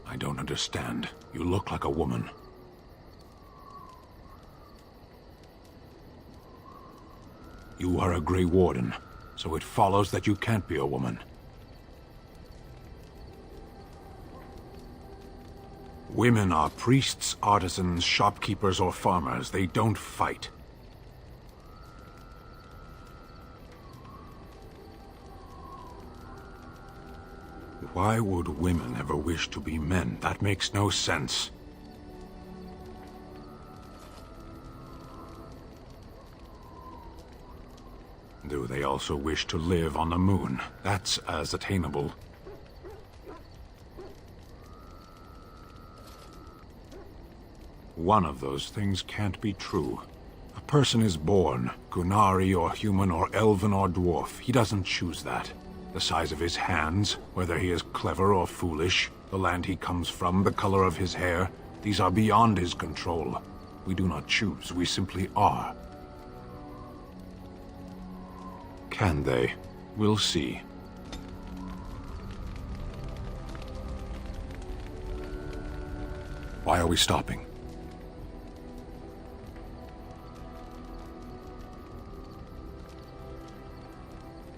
I don't understand. You look like a woman. You are a Grey Warden, so it follows that you can't be a woman. Women are priests, artisans, shopkeepers, or farmers. They don't fight. Why would women ever wish to be men? That makes no sense. Do they also wish to live on the moon? That's as attainable. One of those things can't be true. A person is born, Gunari or human or elven or dwarf. He doesn't choose that. The size of his hands, whether he is clever or foolish, the land he comes from, the color of his hair, these are beyond his control. We do not choose, we simply are. Can they? We'll see. Why are we stopping?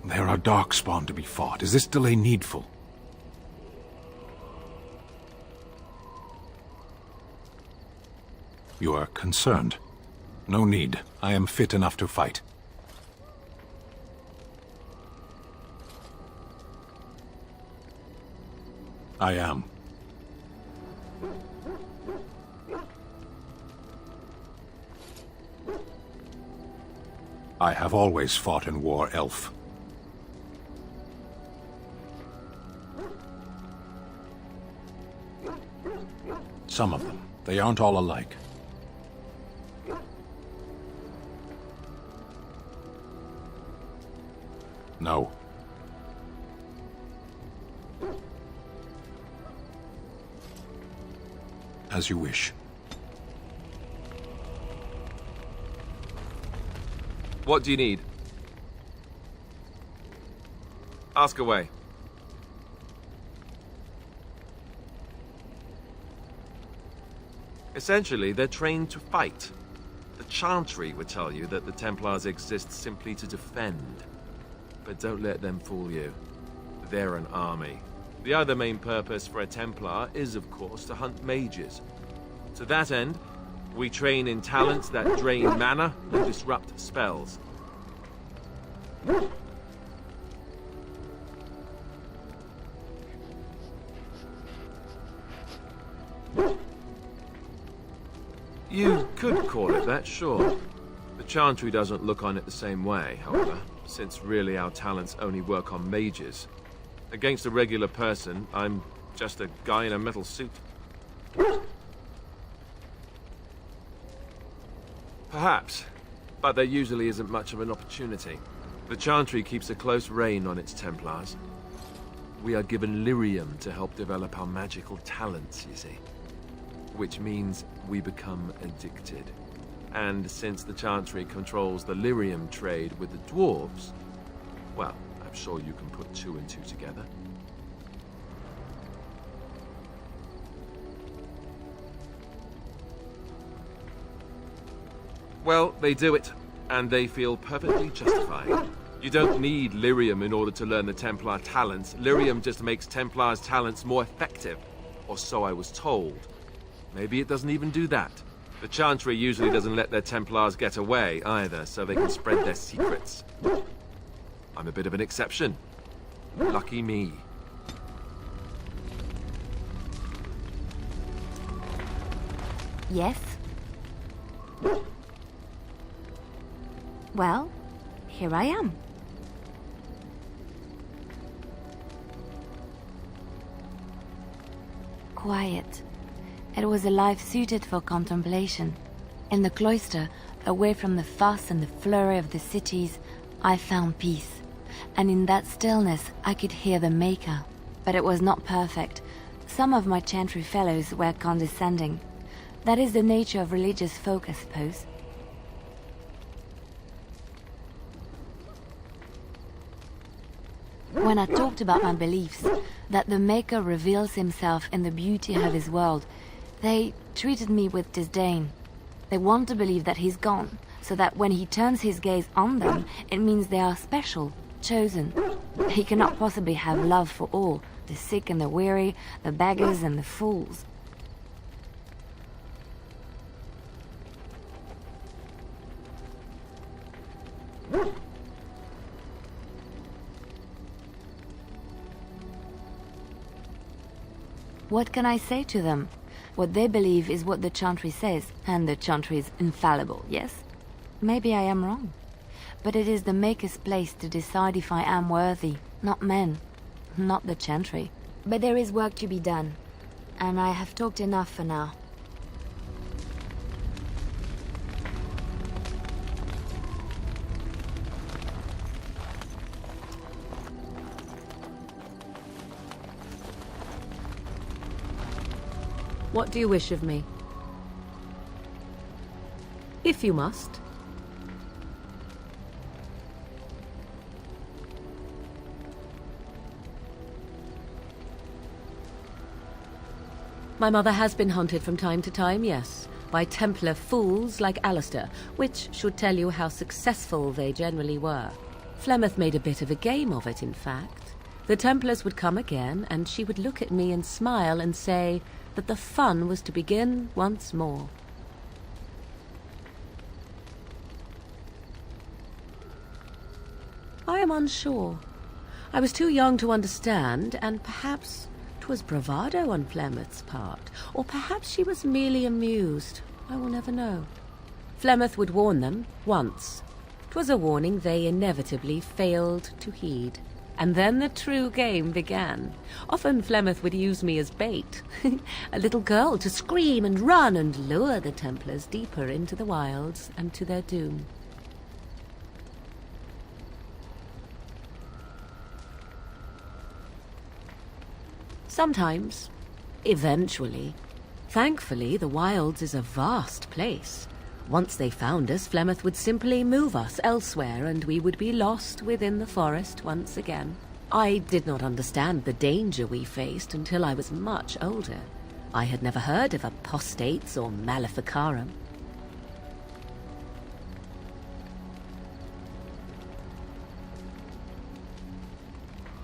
There are darkspawn to be fought. Is this delay needful? You are concerned. No need. I am fit enough to fight. I am. I have always fought in war, elf. Some of them. They aren't all alike. No. As you wish. What do you need? Ask away. Essentially, they're trained to fight. The Chantry would tell you that the Templars exist simply to defend. But don't let them fool you. They're an army. The other main purpose for a Templar is, of course, to hunt mages. To that end, we train in talents that drain mana and disrupt spells. You could call it that, sure. The Chantry doesn't look on it the same way, however, since really our talents only work on mages. Against a regular person, I'm just a guy in a metal suit. Perhaps, but there usually isn't much of an opportunity. The Chantry keeps a close rein on its Templars. We are given lyrium to help develop our magical talents, you see. Which means we become addicted. And since the Chantry controls the lyrium trade with the dwarves, well, I'm sure you can put two and two together. Well, they do it, and they feel perfectly justified. You don't need lyrium in order to learn the Templar talents. Lyrium just makes Templars' talents more effective, or so I was told. Maybe it doesn't even do that. The Chantry usually doesn't let their Templars get away either, so they can spread their secrets. I'm a bit of an exception. Lucky me. Yes? Well, here I am. Quiet. It was a life suited for contemplation. In the cloister, away from the fuss and the flurry of the cities, I found peace. And in that stillness, I could hear the Maker. But it was not perfect. Some of my Chantry fellows were condescending. That is the nature of religious folk, I suppose. When I talked about my beliefs, that the Maker reveals himself in the beauty of his world, they treated me with disdain. They want to believe that he's gone, so that when he turns his gaze on them, it means they are special, chosen. He cannot possibly have love for all, the sick and the weary, the beggars and the fools. What can I say to them? What they believe is what the Chantry says, and the Chantry is infallible, yes? Maybe I am wrong. But it is the Maker's place to decide if I am worthy, not men, not the Chantry. But there is work to be done, and I have talked enough for now. What do you wish of me? If you must. My mother has been hunted from time to time, yes, by Templar fools like Alistair, which should tell you how successful they generally were. Flemeth made a bit of a game of it, in fact. The Templars would come again, and she would look at me and smile and say that the fun was to begin once more. I am unsure. I was too young to understand, and perhaps 'twas bravado on Flemeth's part, or perhaps she was merely amused. I will never know. Flemeth would warn them once. 'Twas a warning they inevitably failed to heed. And then the true game began. Often Flemeth would use me as bait, a little girl to scream and run and lure the Templars deeper into the wilds and to their doom. Sometimes, eventually. Thankfully, the wilds is a vast place. Once they found us, Flemeth would simply move us elsewhere, and we would be lost within the forest once again. I did not understand the danger we faced until I was much older. I had never heard of apostates or maleficarum.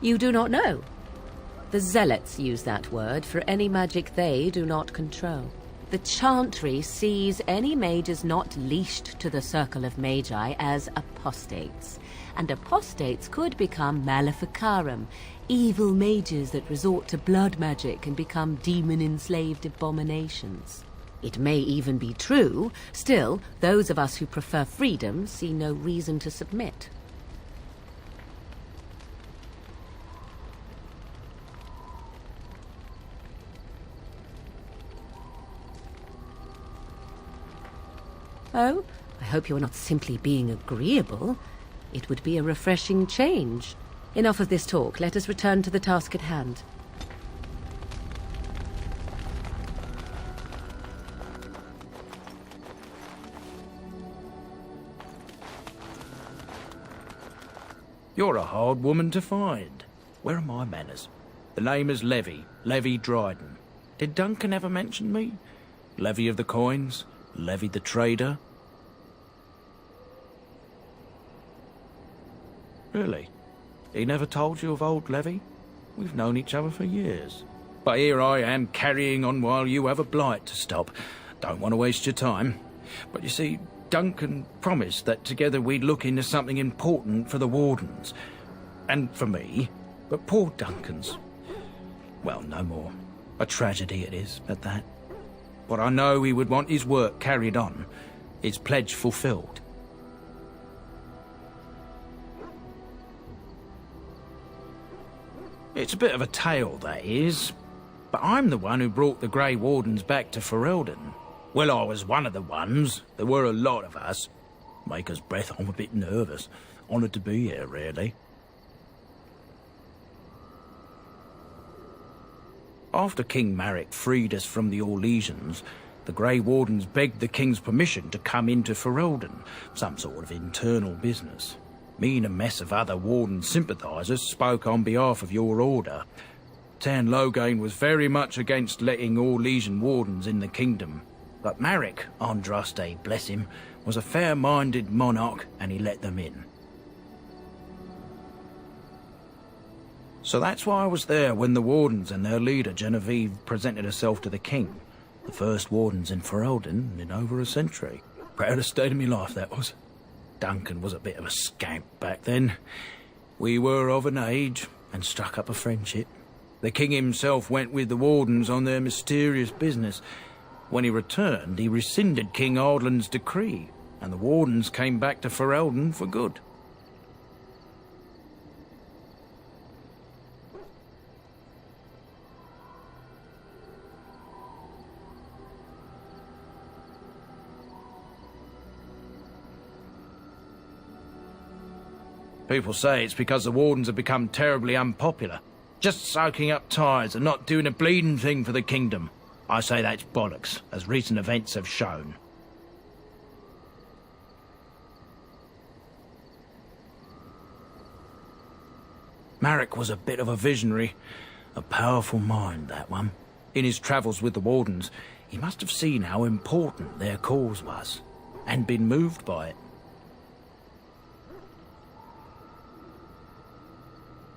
You do not know? The Zealots use that word for any magic they do not control. The Chantry sees any mages not leashed to the Circle of Magi as apostates, and apostates could become maleficarum, evil mages that resort to blood magic and become demon-enslaved abominations. It may even be true, still, those of us who prefer freedom see no reason to submit. Oh, I hope you are not simply being agreeable. It would be a refreshing change. Enough of this talk. Let us return to the task at hand. You're a hard woman to find. Where are my manners? The name is Levy Dryden. Did Duncan ever mention me? Levy of the coins? Levy the trader? Really? He never told you of old Levy? We've known each other for years. But here I am carrying on while you have a blight to stop. Don't want to waste your time. But you see, Duncan promised that together we'd look into something important for the Wardens. And for me. But poor Duncan's... well, no more. A tragedy it is, at that. But I know he would want his work carried on, his pledge fulfilled. It's a bit of a tale, that is. But I'm the one who brought the Grey Wardens back to Ferelden. Well, I was one of the ones. There were a lot of us. Maker's breath, I'm a bit nervous. Honoured to be here, really. After King Marek freed us from the Orlesians, the Grey Wardens begged the King's permission to come into Ferelden, some sort of internal business. Me and a mess of other Warden sympathisers spoke on behalf of your order. Tan Loghain was very much against letting Orlesian Wardens in the kingdom. But Marek, Andraste, bless him, was a fair-minded monarch and he let them in. So that's why I was there when the Wardens and their leader, Genevieve, presented herself to the king. The first Wardens in Ferelden in over a century. Proudest day of my life, that was. Duncan was a bit of a scamp back then. We were of an age and struck up a friendship. The king himself went with the Wardens on their mysterious business. When he returned, he rescinded King Ardland's decree, and the Wardens came back to Ferelden for good. People say it's because the Wardens have become terribly unpopular, just soaking up tires and not doing a bleeding thing for the kingdom. I say that's bollocks, as recent events have shown. Marek was a bit of a visionary, a powerful mind, that one. In his travels with the Wardens, he must have seen how important their cause was, and been moved by it.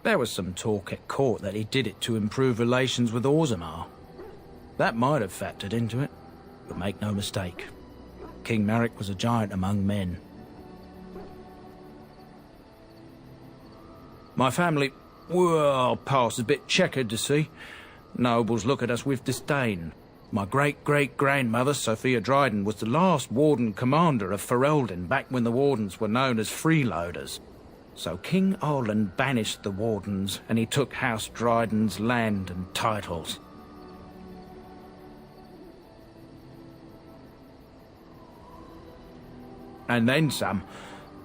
There was some talk at court that he did it to improve relations with Orzammar. That might have factored into it, but make no mistake, King Marek was a giant among men. My family, well, past a bit checkered to see. Nobles look at us with disdain. My great-great-grandmother, Sophia Dryden, was the last Warden commander of Ferelden back when the Wardens were known as freeloaders. So King Arland banished the Wardens, and he took House Dryden's land and titles. And then some.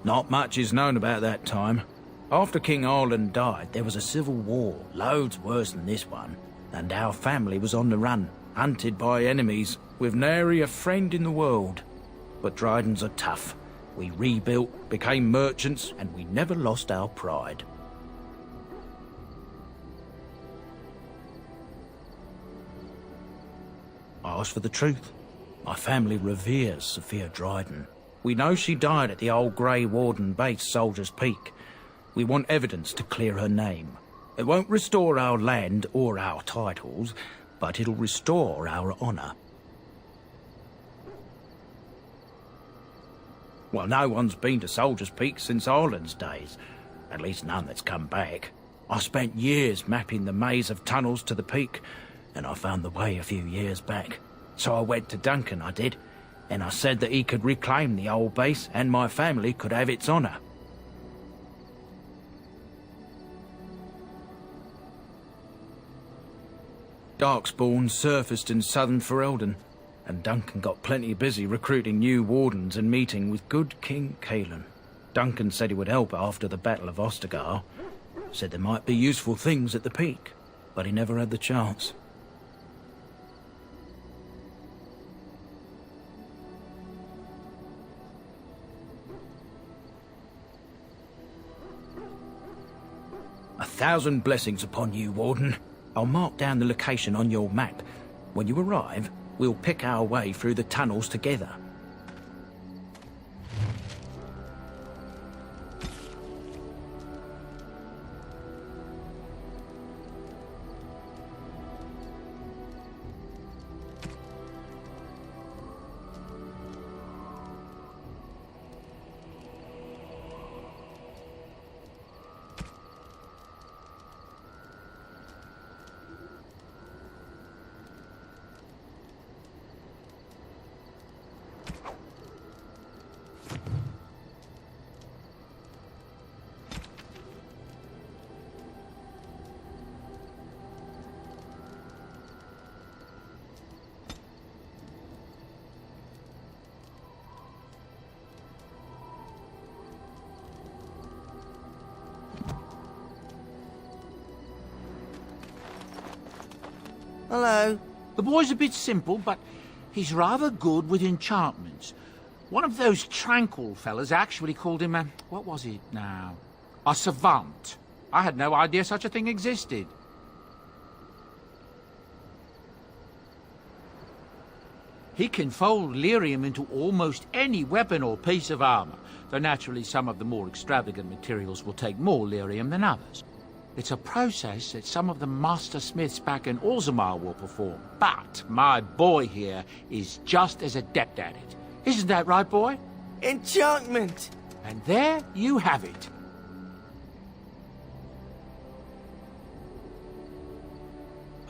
Not much is known about that time. After King Arland died, there was a civil war, loads worse than this one, and our family was on the run, hunted by enemies, with nary a friend in the world. But Drydens are tough. We rebuilt, became merchants, and we never lost our pride. I asked for the truth. My family reveres Sophia Dryden. We know she died at the old Grey Warden base, Soldier's Peak. We want evidence to clear her name. It won't restore our land or our titles, but it'll restore our honour. Well, no one's been to Soldier's Peak since Arland's days. At least none that's come back. I spent years mapping the maze of tunnels to the peak, and I found the way a few years back. So I went to Duncan, I did, and I said that he could reclaim the old base and my family could have its honour. Darkspawn surfaced in southern Ferelden, and Duncan got plenty busy recruiting new Wardens and meeting with good King Cailan. Duncan said he would help after the Battle of Ostagar. Said there might be useful things at the peak, but he never had the chance. A thousand blessings upon you, Warden. I'll mark down the location on your map. When you arrive, we'll pick our way through the tunnels together. Hello. The boy's a bit simple, but he's rather good with enchantments. One of those tranquil fellas actually called him a... what was it now? A savant. I had no idea such a thing existed. He can fold lyrium into almost any weapon or piece of armor, though naturally some of the more extravagant materials will take more lyrium than others. It's a process that some of the master smiths back in Orzammar will perform, but my boy here is just as adept at it. Isn't that right, boy? Enchantment! And there you have it.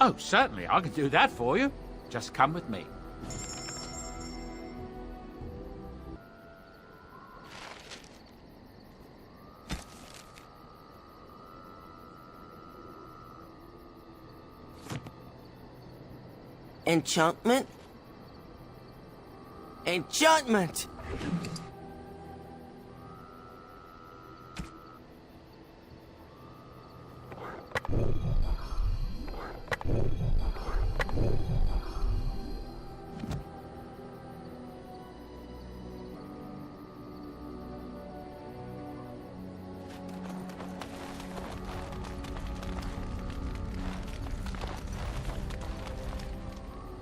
Oh, certainly, I can do that for you. Just come with me. Enchantment? Enchantment!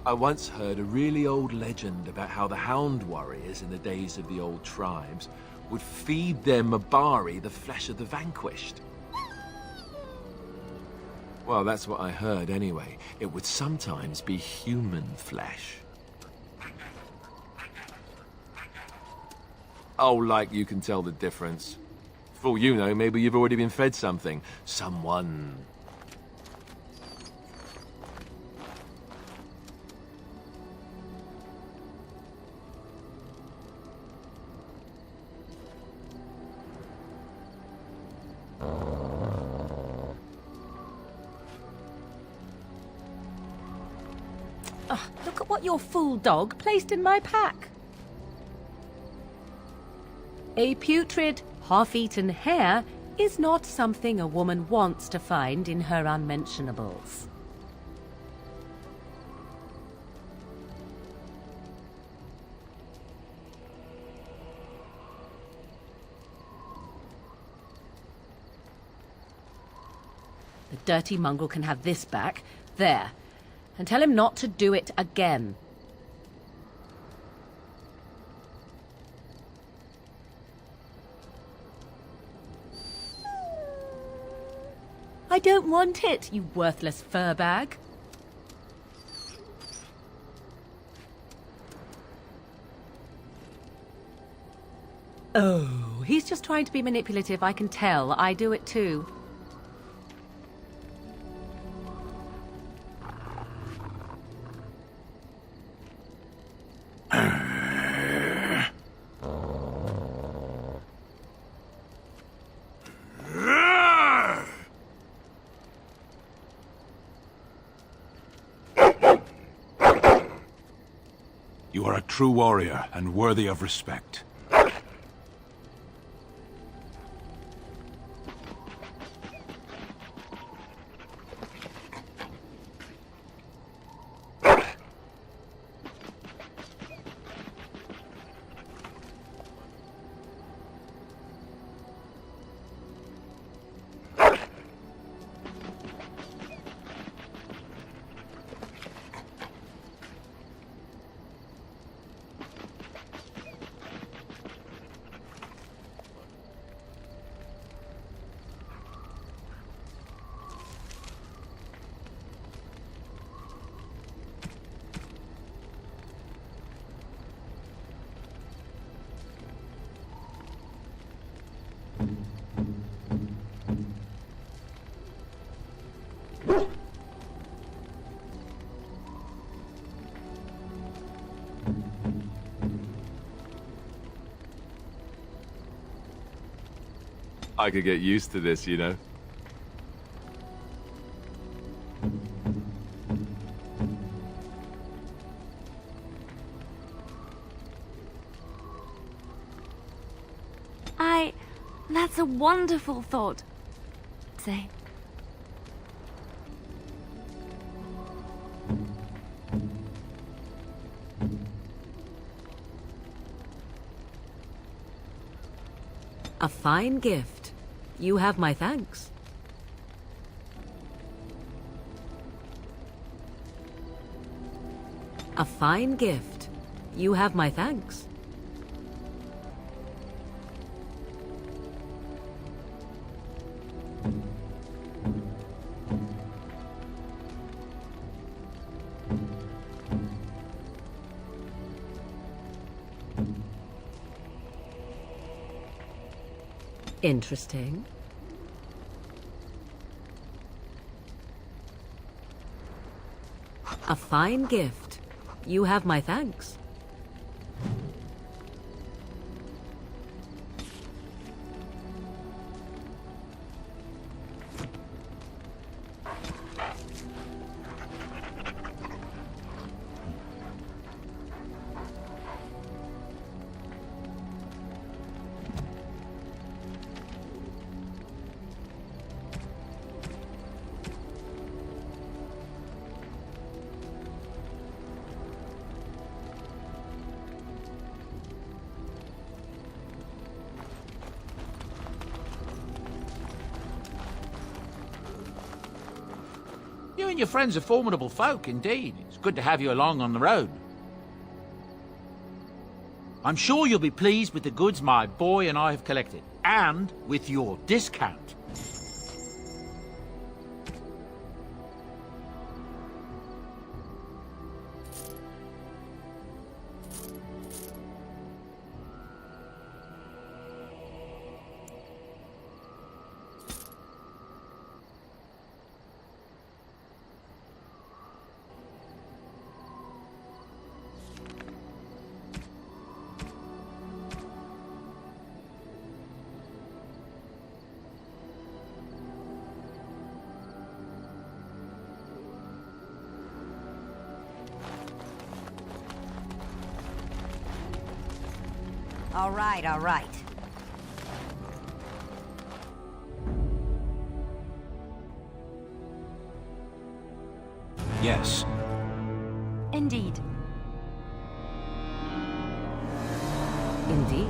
I once heard a really old legend about how the Hound warriors in the days of the old tribes would feed their Mabari the flesh of the vanquished. Well, that's what I heard anyway. It would sometimes be human flesh. Oh, like you can tell the difference. For all you know, maybe you've already been fed something. Someone. Look at what your fool dog placed in my pack. A putrid, half-eaten hare is not something a woman wants to find in her unmentionables. The dirty mongrel can have this back. There. And tell him not to do it again. I don't want it, you worthless fur bag. Oh, he's just trying to be manipulative, I can tell. I do it too. You are a true warrior and worthy of respect. I could get used to this, you know. That's a wonderful thought. Say. A fine gift. You have my thanks. A fine gift. You have my thanks. Interesting. A fine gift. You have my thanks. You and your friends are formidable folk, indeed. It's good to have you along on the road. I'm sure you'll be pleased with the goods my boy and I have collected, and with your discount. All right, all right. Yes. Indeed. Indeed.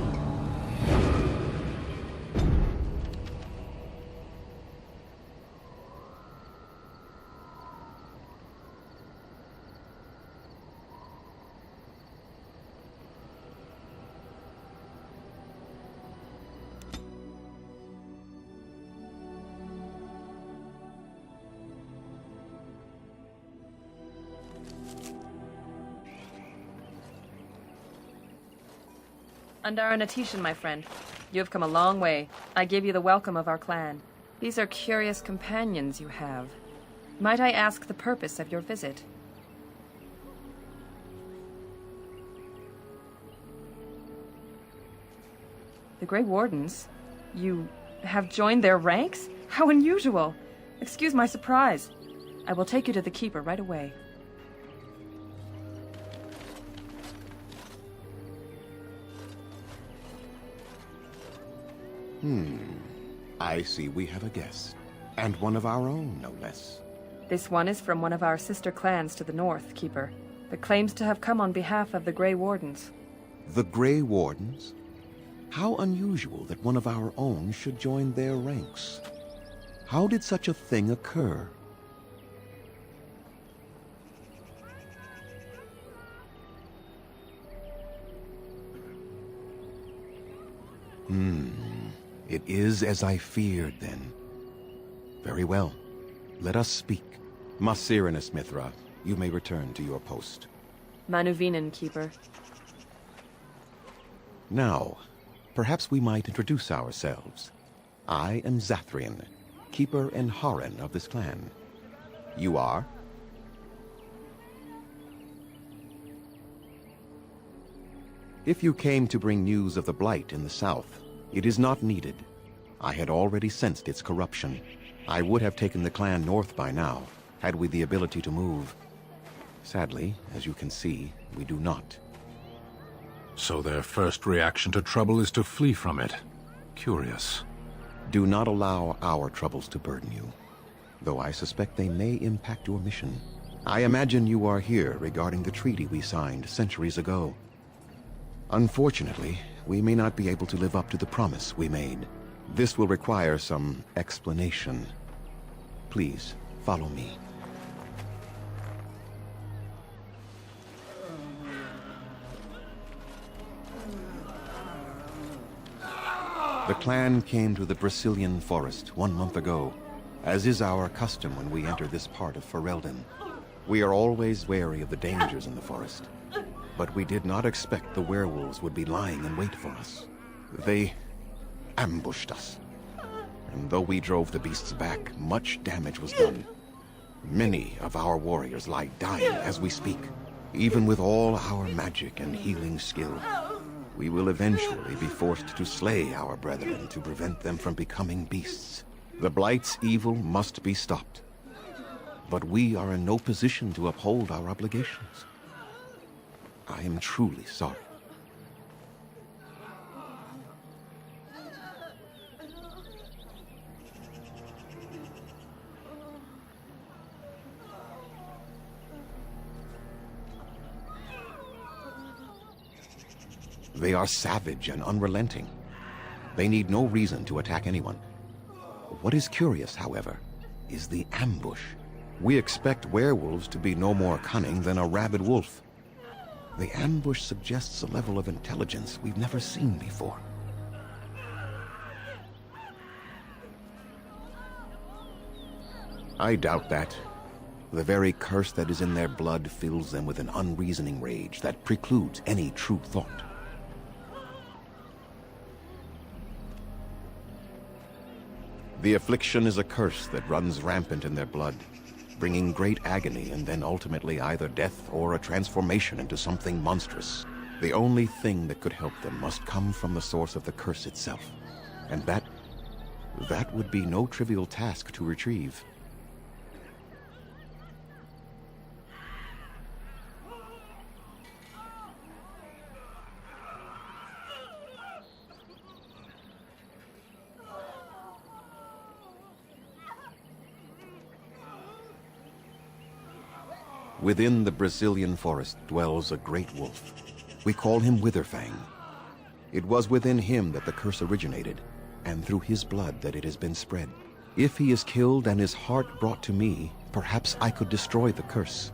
Andara Natishan, my friend. You have come a long way. I give you the welcome of our clan. These are curious companions you have. Might I ask the purpose of your visit? The Grey Wardens? You have joined their ranks? How unusual! Excuse my surprise. I will take you to the Keeper right away. I see we have a guest. And one of our own, no less. This one is from one of our sister clans to the north, Keeper, but claims to have come on behalf of the Grey Wardens. The Grey Wardens? How unusual that one of our own should join their ranks. How did such a thing occur? It is as I feared, then. Very well. Let us speak. Masirina Mithra, you may return to your post. Manuvinen, Keeper. Now, perhaps we might introduce ourselves. I am Zathrian, Keeper and Haran of this clan. You are? If you came to bring news of the Blight in the south, it is not needed. I had already sensed its corruption. I would have taken the clan north by now, had we the ability to move. Sadly, as you can see, we do not. So their first reaction to trouble is to flee from it. Curious. Do not allow our troubles to burden you, though I suspect they may impact your mission. I imagine you are here regarding the treaty we signed centuries ago. Unfortunately, we may not be able to live up to the promise we made. This will require some explanation. Please, follow me. The clan came to the Brecilian Forest 1 month ago, as is our custom when we enter this part of Ferelden. We are always wary of the dangers in the forest, but we did not expect the werewolves would be lying in wait for us. They ambushed us, and though we drove the beasts back, much damage was done. Many of our warriors lie dying as we speak. Even with all our magic and healing skill, we will eventually be forced to slay our brethren to prevent them from becoming beasts. The Blight's evil must be stopped. But we are in no position to uphold our obligations. I am truly sorry. They are savage and unrelenting. They need no reason to attack anyone. What is curious, however, is the ambush. We expect werewolves to be no more cunning than a rabid wolf. The ambush suggests a level of intelligence we've never seen before. I doubt that. The very curse that is in their blood fills them with an unreasoning rage that precludes any true thought. The affliction is a curse that runs rampant in their blood, bringing great agony and then ultimately either death or a transformation into something monstrous. The only thing that could help them must come from the source of the curse itself, and that would be no trivial task to retrieve. Within the Brecilian Forest dwells a great wolf. We call him Witherfang. It was within him that the curse originated, and through his blood that it has been spread. If he is killed and his heart brought to me, perhaps I could destroy the curse.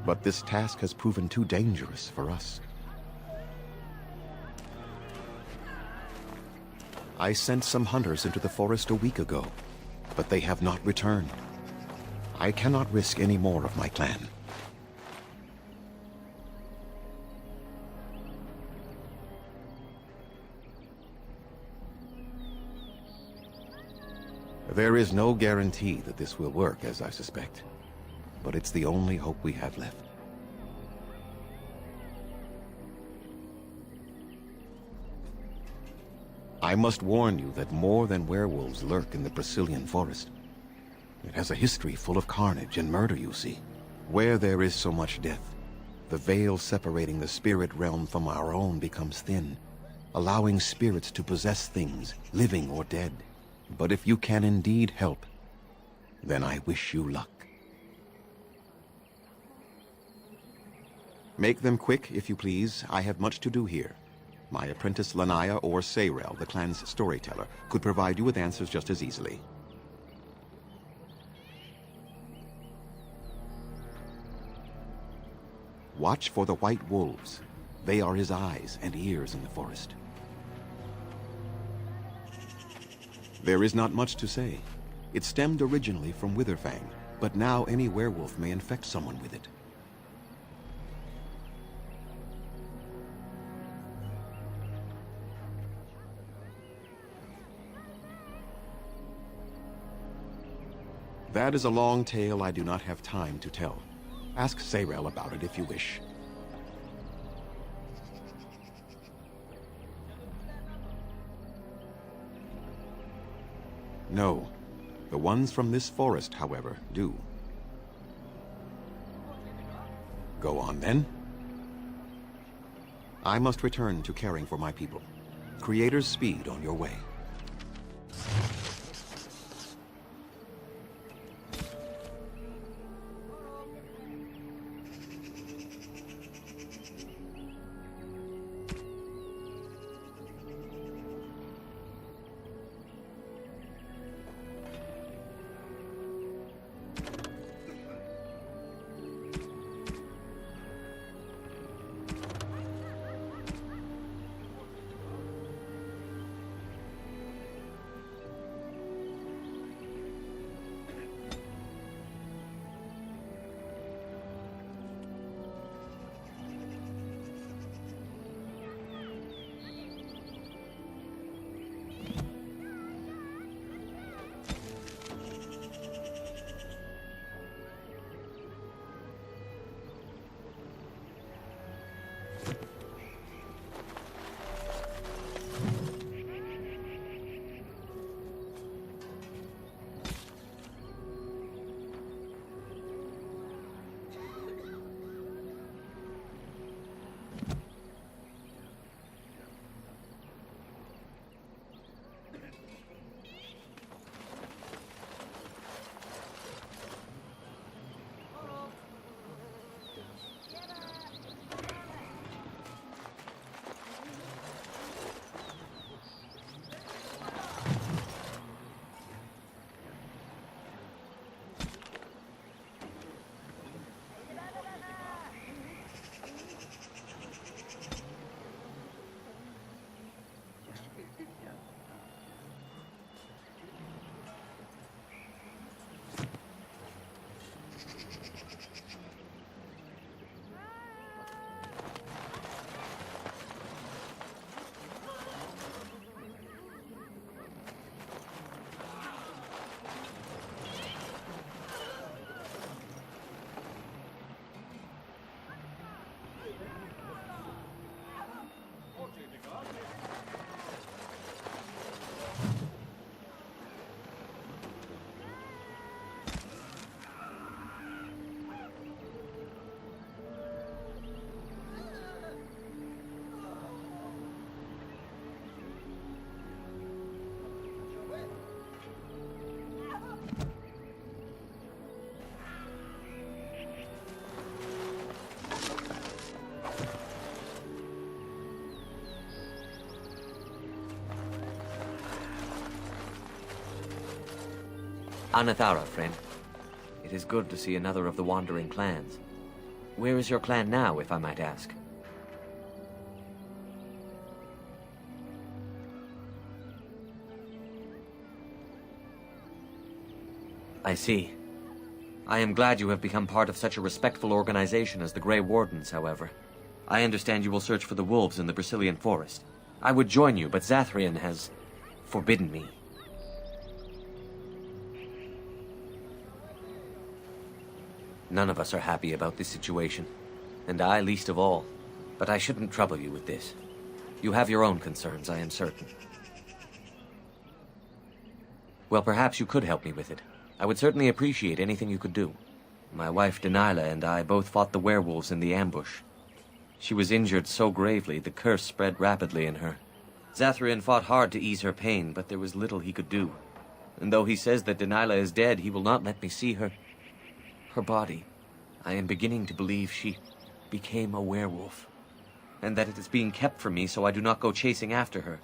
But this task has proven too dangerous for us. I sent some hunters into the forest a week ago, but they have not returned. I cannot risk any more of my clan. There is no guarantee that this will work, as I suspect, but it's the only hope we have left. I must warn you that more than werewolves lurk in the Brecilian Forest. It has a history full of carnage and murder, you see. Where there is so much death, the veil separating the spirit realm from our own becomes thin, allowing spirits to possess things, living or dead. But if you can indeed help, then I wish you luck. Make them quick, if you please. I have much to do here. My apprentice Lanaya or Sarel, the clan's storyteller, could provide you with answers just as easily. Watch for the white wolves. They are his eyes and ears in the forest. There is not much to say. It stemmed originally from Witherfang, but now any werewolf may infect someone with it. That is a long tale I do not have time to tell. Ask Sarel about it if you wish. No. The ones from this forest, however, do. Go on, then. I must return to caring for my people. Creator's speed on your way. Anathara, friend. It is good to see another of the wandering clans. Where is your clan now, if I might ask? I see. I am glad you have become part of such a respectful organization as the Grey Wardens, however. I understand you will search for the wolves in the Brecilian Forest. I would join you, but Zathrian has forbidden me. None of us are happy about this situation, and I least of all. But I shouldn't trouble you with this. You have your own concerns, I am certain. Well, perhaps you could help me with it. I would certainly appreciate anything you could do. My wife Dalish and I both fought the werewolves in the ambush. She was injured so gravely, the curse spread rapidly in her. Zathrian fought hard to ease her pain, but there was little he could do. And though he says that Dalish is dead, he will not let me see her body. I am beginning to believe she became a werewolf, and that it is being kept from me so I do not go chasing after her.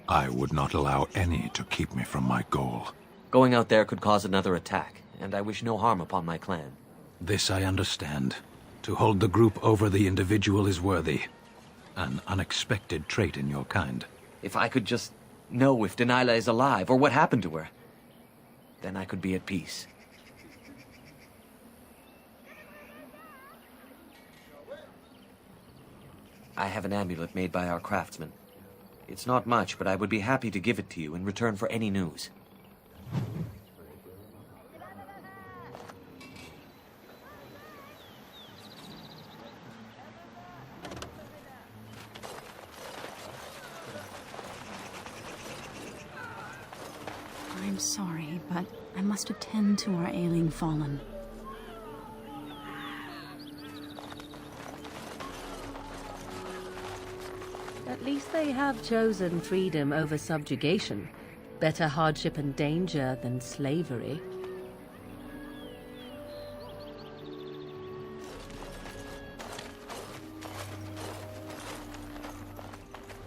I would not allow any to keep me from my goal. Going out there could cause another attack, and I wish no harm upon my clan. This I understand. To hold the group over the individual is worthy. An unexpected trait in your kind. If I could just know if Dalish is alive, or what happened to her, then I could be at peace. I have an amulet made by our craftsman. It's not much, but I would be happy to give it to you in return for any news. I'm sorry, but I must attend to our ailing fallen. At least they have chosen freedom over subjugation. Better hardship and danger than slavery.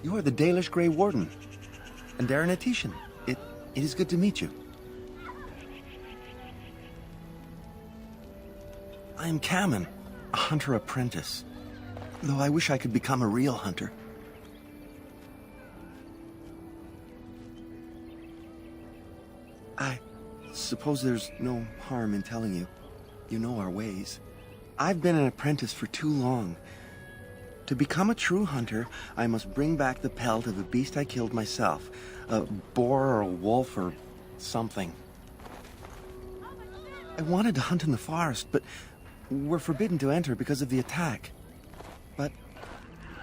You are the Dalish Grey Warden, and Darren. It is good to meet you. I am Kamen, a hunter apprentice, though I wish I could become a real hunter. I suppose there's no harm in telling you. You know our ways. I've been an apprentice for too long. To become a true hunter, I must bring back the pelt of a beast I killed myself. A boar or a wolf or something. I wanted to hunt in the forest, but we're forbidden to enter because of the attack. But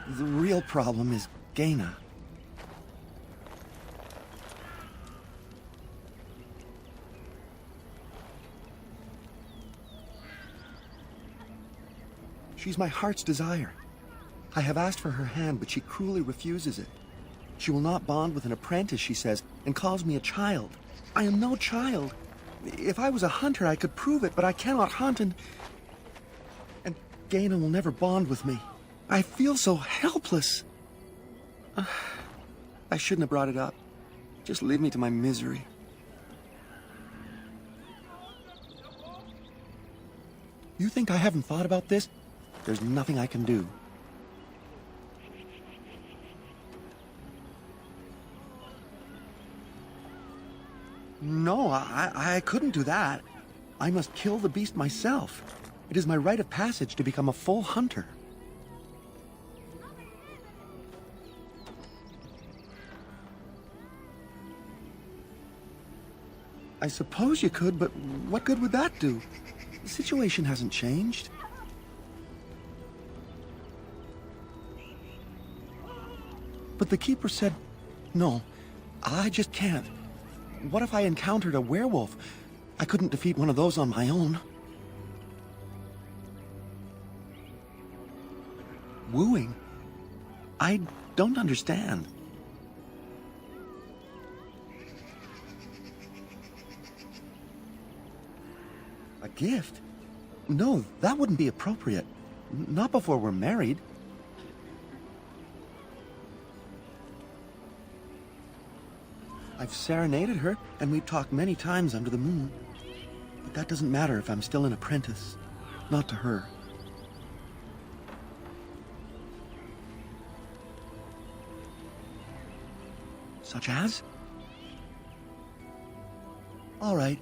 the real problem is Gaina. She's my heart's desire. I have asked for her hand, but she cruelly refuses it. She will not bond with an apprentice, she says, and calls me a child. I am no child. If I was a hunter, I could prove it, but I cannot hunt, and Gaina will never bond with me. I feel so helpless. I shouldn't have brought it up. Just leave me to my misery. You think I haven't thought about this? There's nothing I can do. No, I couldn't do that. I must kill the beast myself. It is my rite of passage to become a full hunter. I suppose you could, but what good would that do? The situation hasn't changed. But the keeper said, no, I just can't. What if I encountered a werewolf? I couldn't defeat one of those on my own. Wooing? I don't understand. A gift? No, that wouldn't be appropriate. Not before we're married. I've serenaded her, and we've talked many times under the moon. But that doesn't matter if I'm still an apprentice. Not to her. Such as? All right.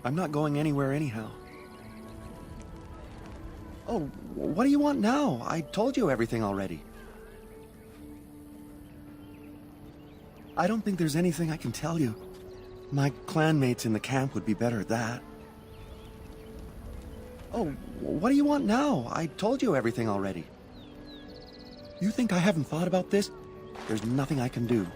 I'm not going anywhere anyhow. Oh, what do you want now? I told you everything already. I don't think there's anything I can tell you. My clanmates in the camp would be better at that. Oh, what do you want now? I told you everything already. You think I haven't thought about this? There's nothing I can do.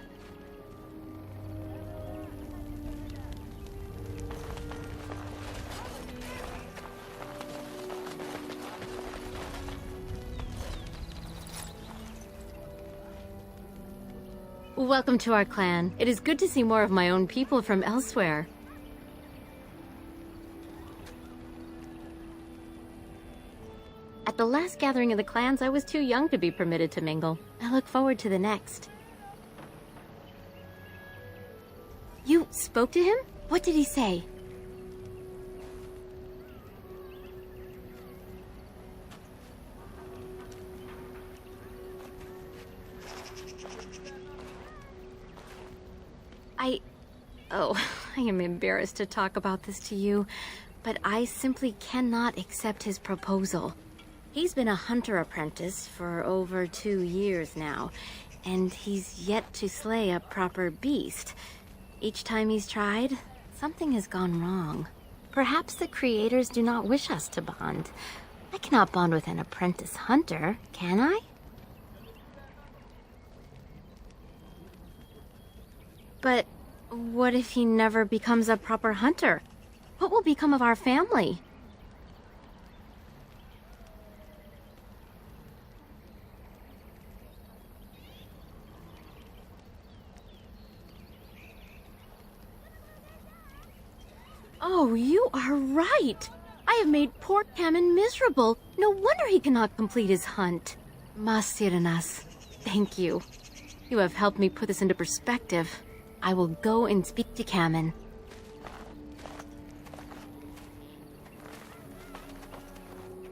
Welcome to our clan. It is good to see more of my own people from elsewhere. At the last gathering of the clans, I was too young to be permitted to mingle. I look forward to the next. You spoke to him? What did he say? Oh, I am embarrassed to talk about this to you, but I simply cannot accept his proposal. He's been a hunter apprentice for over 2 years now, and he's yet to slay a proper beast. Each time he's tried, something has gone wrong. Perhaps the creators do not wish us to bond. I cannot bond with an apprentice hunter, can I? But what if he never becomes a proper hunter? What will become of our family? Oh, you are right. I have made poor Cameron miserable. No wonder he cannot complete his hunt. Masiranas, thank you. You have helped me put this into perspective. I will go and speak to Cameron.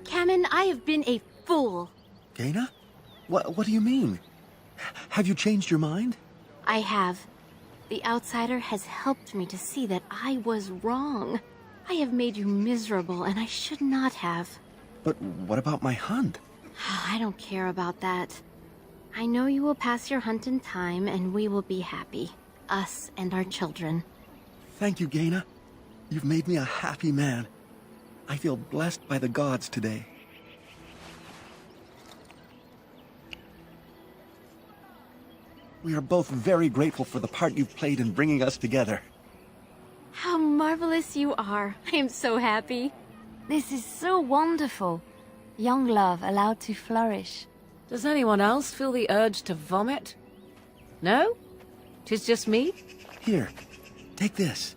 Cameron, I have been a fool. Gaina? What do you mean? Have you changed your mind? I have. The outsider has helped me to see that I was wrong. I have made you miserable, and I should not have. But what about my hunt? I don't care about that. I know you will pass your hunt in time, and we will be happy. Us and our children. Thank you, Gaina. You've made me a happy man. I feel blessed by the gods today. We are both very grateful for the part you've played in bringing us together. How marvelous you are. I am so happy. This is so wonderful. Young love allowed to flourish. Does anyone else feel the urge to vomit? No? 'Tis just me? Here, take this.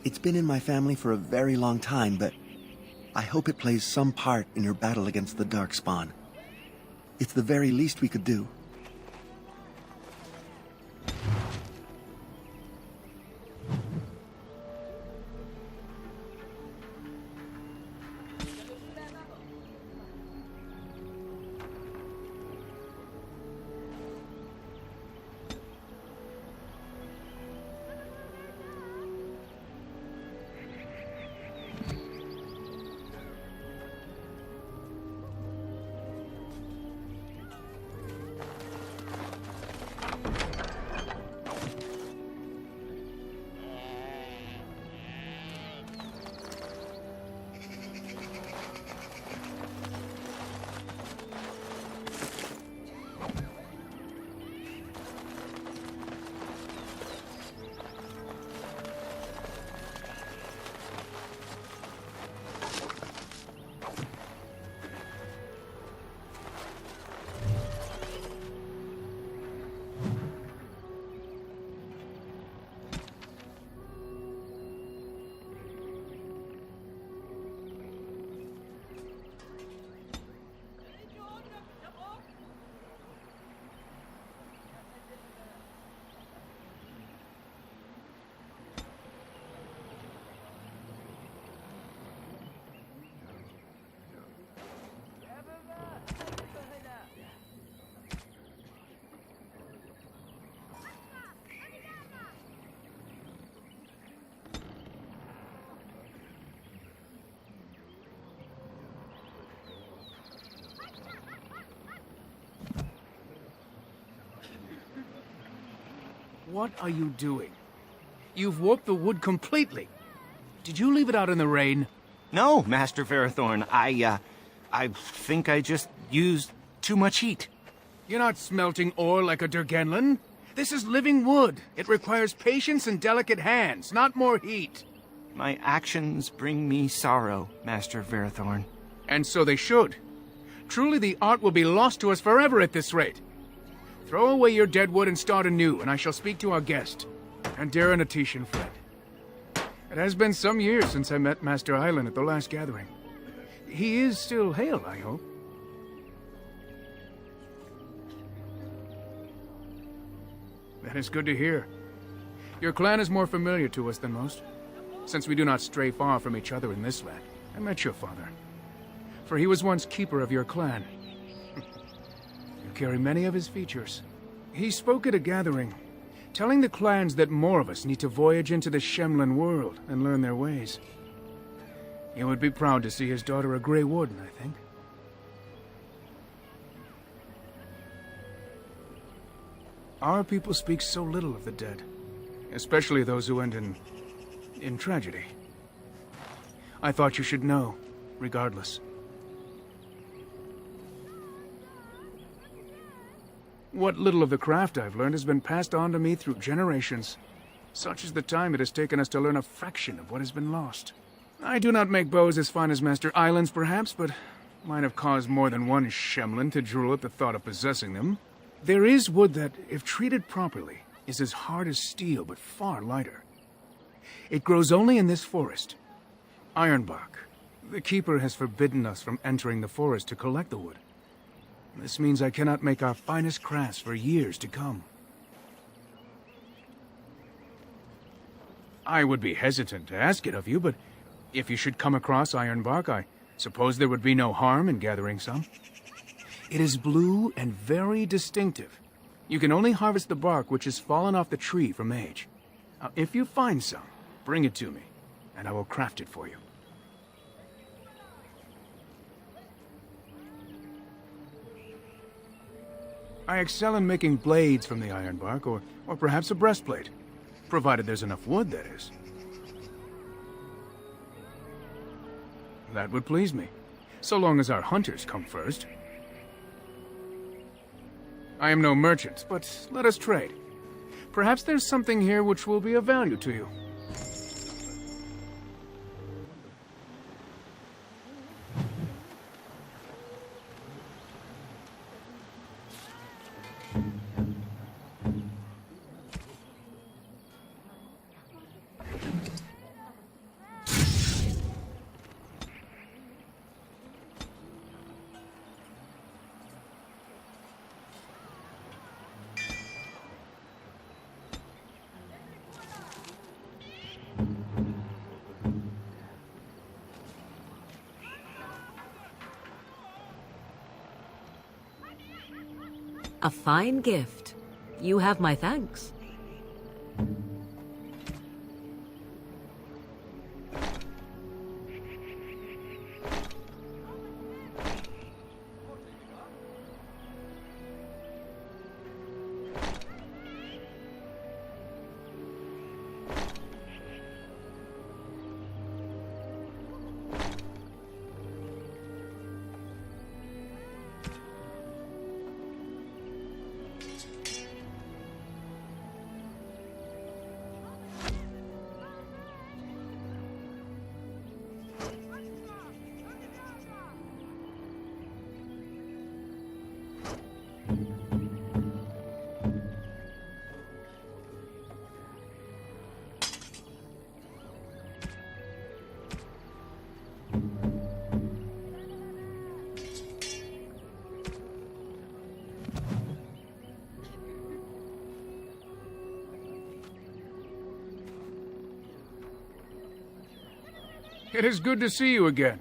It's been in my family for a very long time, but I hope it plays some part in your battle against the Darkspawn. It's the very least we could do. What are you doing? You've warped the wood completely. Did you leave it out in the rain? No, Master Ferrothorn. I think I just used too much heat. You're not smelting ore like a Durgenlin. This is living wood. It requires patience and delicate hands, not more heat. My actions bring me sorrow, Master Ferrothorn. And so they should. Truly the art will be lost to us forever at this rate. Throw away your dead wood and start anew, and I shall speak to our guest, and dear Anatetian friend. It has been some years since I met Master Island at the last gathering. He is still hale, I hope. That is good to hear. Your clan is more familiar to us than most, since we do not stray far from each other in this land. I met your father, for he was once keeper of your clan. You carry many of his features. He spoke at a gathering, telling the clans that more of us need to voyage into the Shemlen world and learn their ways. He would be proud to see his daughter a Grey Warden, I think. Our people speak so little of the dead, especially those who end in tragedy. I thought you should know, regardless. What little of the craft I've learned has been passed on to me through generations. Such is the time it has taken us to learn a fraction of what has been lost. I do not make bows as fine as Master Island's, perhaps, but might have caused more than one shemlen to drool at the thought of possessing them. There is wood that, if treated properly, is as hard as steel, but far lighter. It grows only in this forest. Ironbark. The Keeper has forbidden us from entering the forest to collect the wood. This means I cannot make our finest crafts for years to come. I would be hesitant to ask it of you, but if you should come across ironbark, I suppose there would be no harm in gathering some. It is blue and very distinctive. You can only harvest the bark which has fallen off the tree from age. Now, if you find some, bring it to me, and I will craft it for you. I excel in making blades from the ironbark, or perhaps a breastplate. Provided there's enough wood, that is. That would please me, so long as our hunters come first. I am no merchant, but let us trade. Perhaps there's something here which will be of value to you. A fine gift. You have my thanks. It is good to see you again.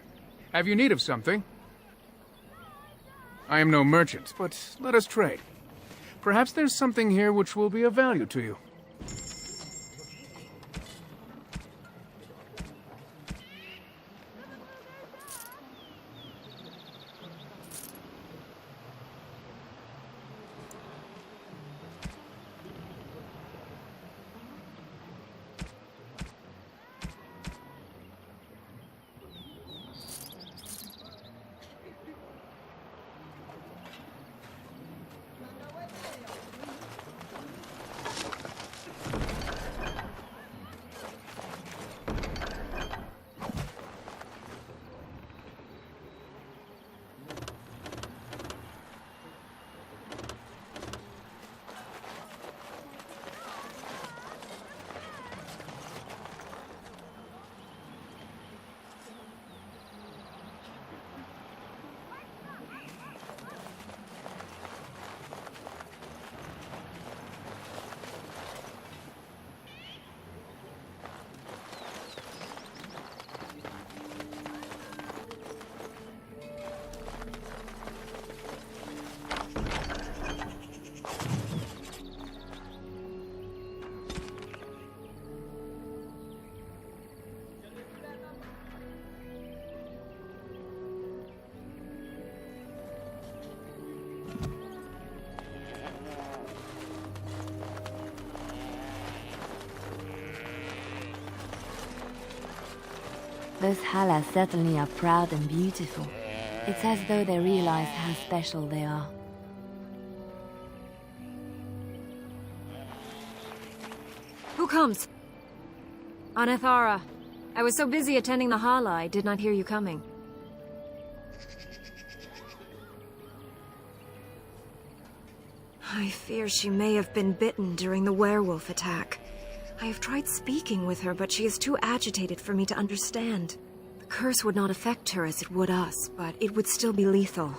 Have you need of something? I am no merchant, but let us trade. Perhaps there's something here which will be of value to you. Those Halas certainly are proud and beautiful. It's as though they realize how special they are. Who comes? Anethara. I was so busy attending the Hala, I did not hear you coming. I fear she may have been bitten during the werewolf attack. I have tried speaking with her, but she is too agitated for me to understand. The curse would not affect her as it would us, but it would still be lethal.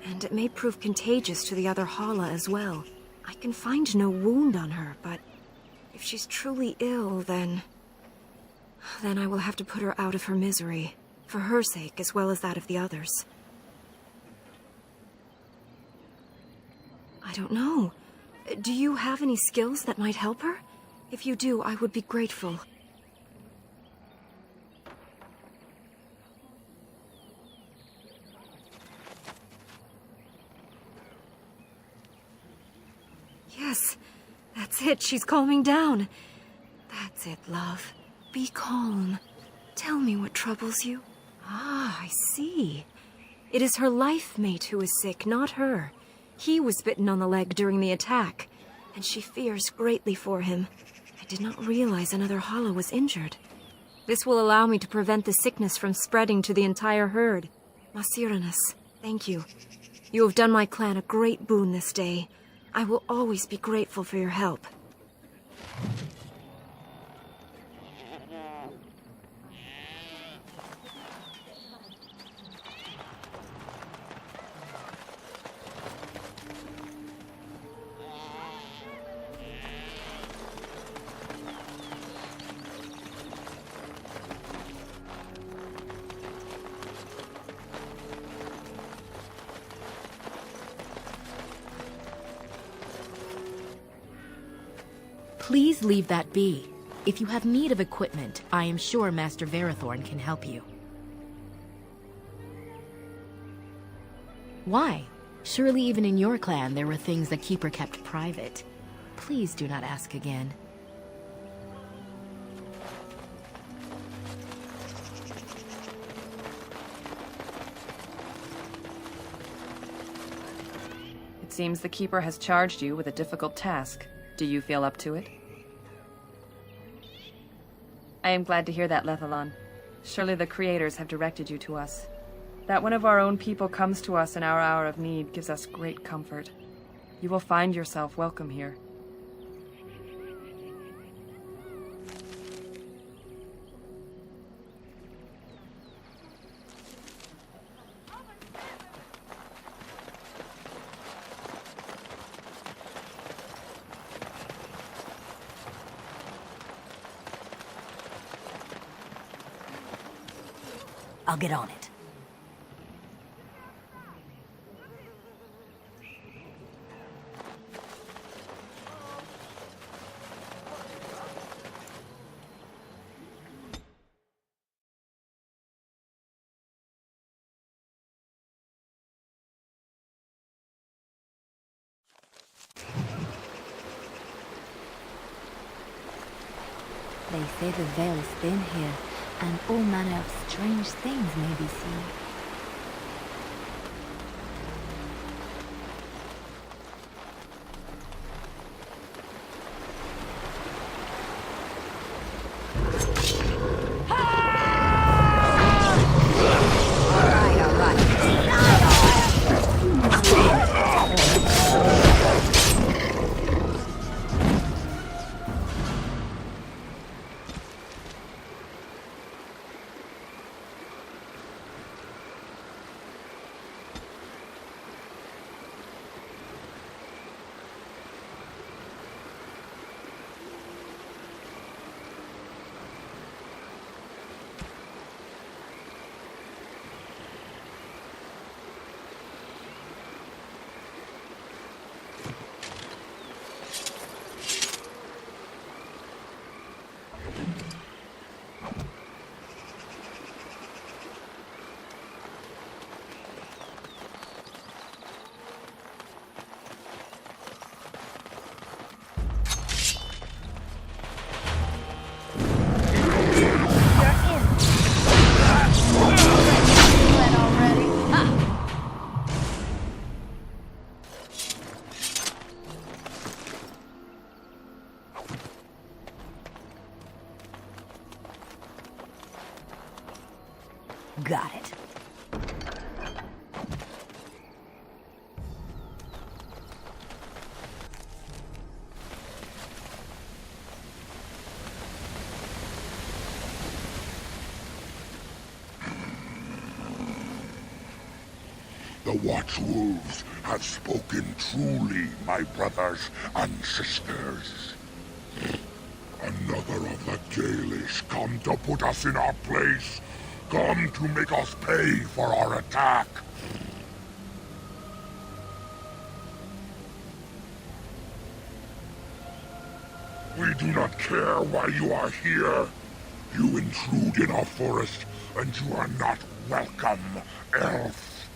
And it may prove contagious to the other Hala as well. I can find no wound on her, but if she's truly ill, then I will have to put her out of her misery. For her sake, as well as that of the others. I don't know. Do you have any skills that might help her? If you do, I would be grateful. Yes, that's it. She's calming down. That's it, love. Be calm. Tell me what troubles you. Ah, I see. It is her life mate who is sick, not her. He was bitten on the leg during the attack, and she fears greatly for him. I did not realize another Hala was injured. This will allow me to prevent the sickness from spreading to the entire herd. Masiranus, thank you. You have done my clan a great boon this day. I will always be grateful for your help. Please leave that be. If you have need of equipment, I am sure Master Verathorn can help you. Why? Surely even in your clan there were things the Keeper kept private. Please do not ask again. It seems the Keeper has charged you with a difficult task. Do you feel up to it? I am glad to hear that, Lethalon. Surely the Creators have directed you to us. That one of our own people comes to us in our hour of need gives us great comfort. You will find yourself welcome here. I'll get on it. They say the veil is thin here, and all manner of strange things may be seen. Got it. The Watchwolves have spoken truly, my brothers and sisters. Another of the Dalish come to put us in our place, come to make us pay for our attack. We do not care why you are here. You intrude in our forest, and you are not welcome, elf.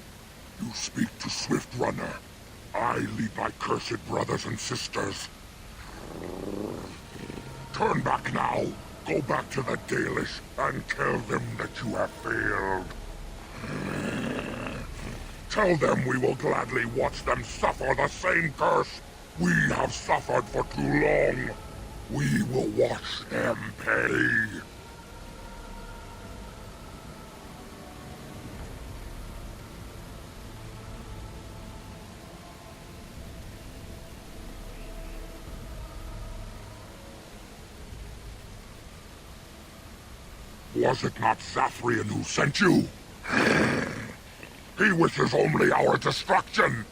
You speak to Swift Runner. I lead my cursed brothers and sisters. Turn back now. Go back to the Dalish and tell them that you have failed. Tell them we will gladly watch them suffer the same curse we have suffered for too long. We will watch them pay. Was it not Zathrian who sent you? He wishes only our destruction,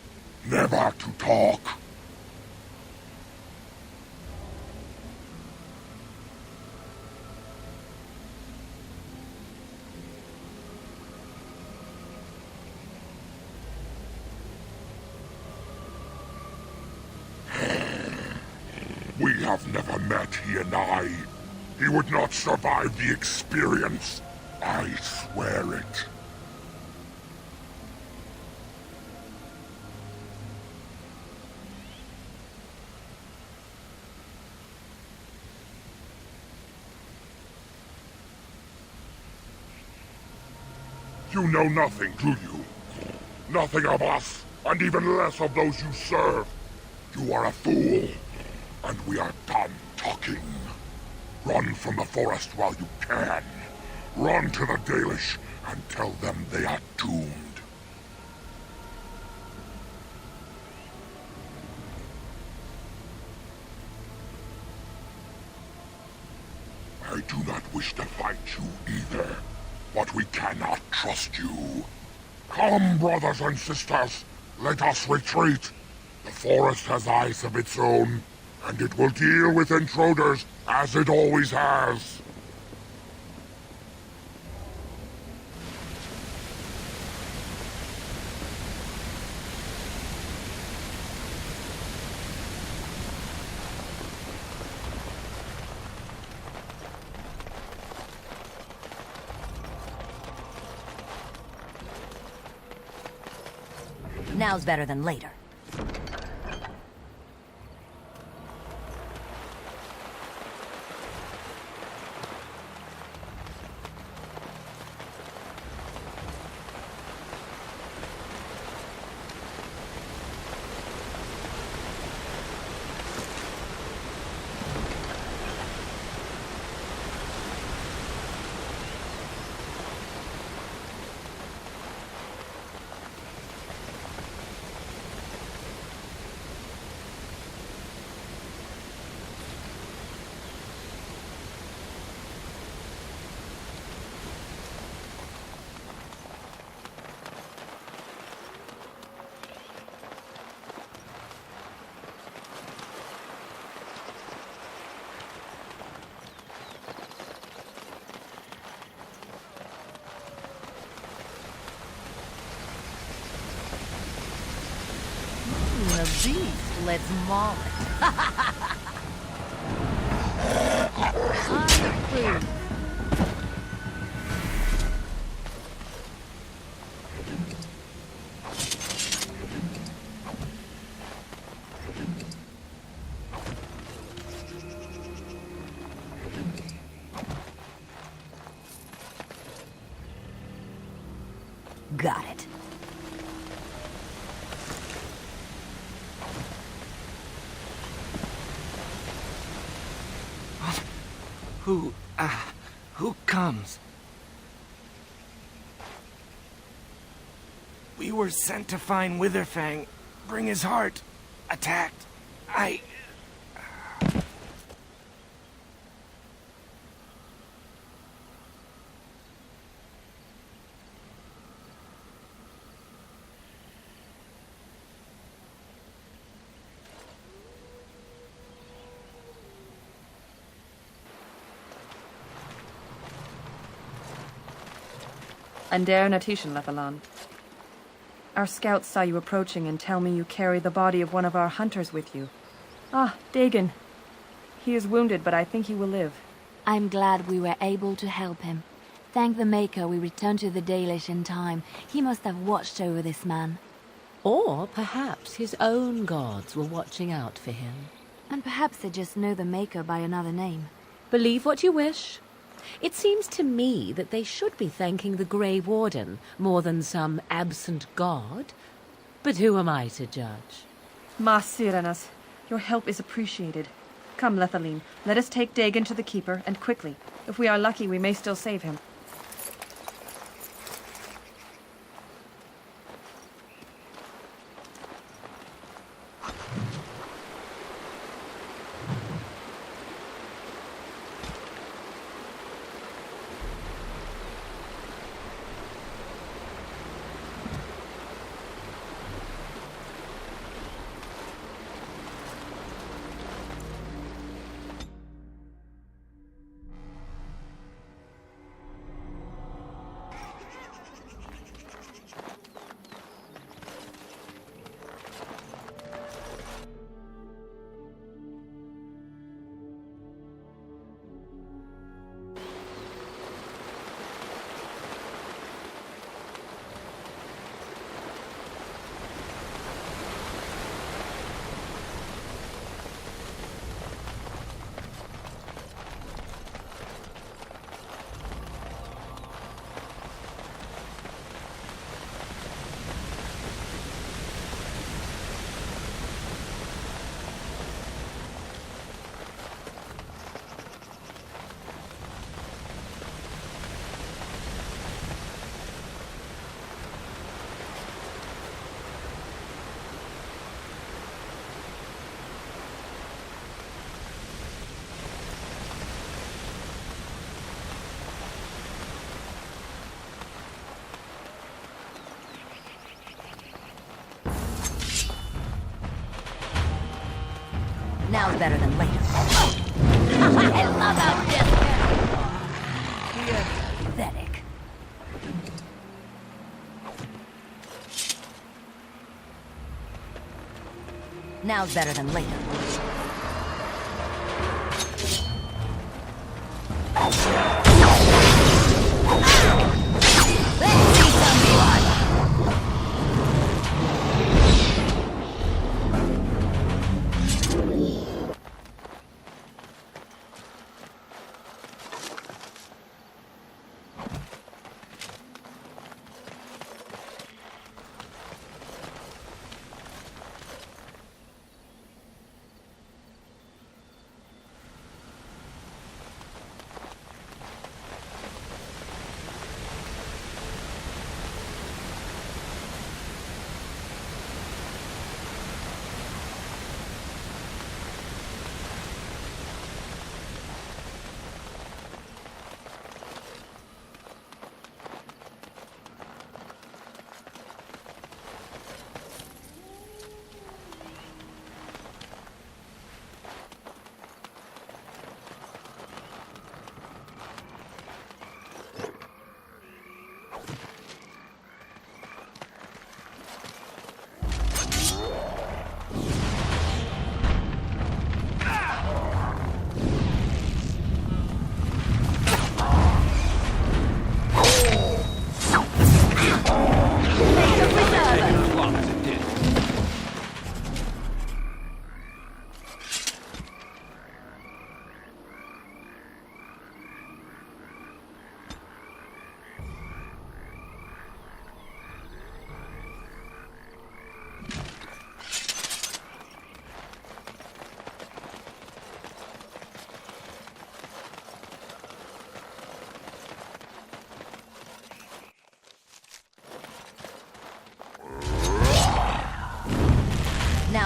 never to talk. We have never met, he and I. He would not survive the experience. I swear it. You know nothing, do you? Nothing of us, and even less of those you serve. You are a fool, and we are done talking. Run from the forest while you can. Run to the Dalish and tell them they are doomed. I do not wish to fight you either, but we cannot trust you. Come, brothers and sisters, let us retreat. The forest has eyes of its own, and it will deal with intruders as it always has. Now's better than later. The beast, let's maul it. I'm food. Got it. Who comes? We were sent to find Witherfang, bring his heart. Attacked. Ander Natishan Lethalan. Our scouts saw you approaching and tell me you carry the body of one of our hunters with you. Ah, Dagon. He is wounded, but I think he will live. I'm glad we were able to help him. Thank the Maker we returned to the Dalish in time. He must have watched over this man. Or perhaps his own gods were watching out for him. And perhaps they just know the Maker by another name. Believe what you wish. It seems to me that they should be thanking the Grey Warden more than some absent god. But who am I to judge? Ma Sirenas, your help is appreciated. Come, Lethaline, let us take Dagon to the Keeper, and quickly. If we are lucky, we may still save him. Now's better than later. I love how You're pathetic. Now's better than later. Let's see some blood.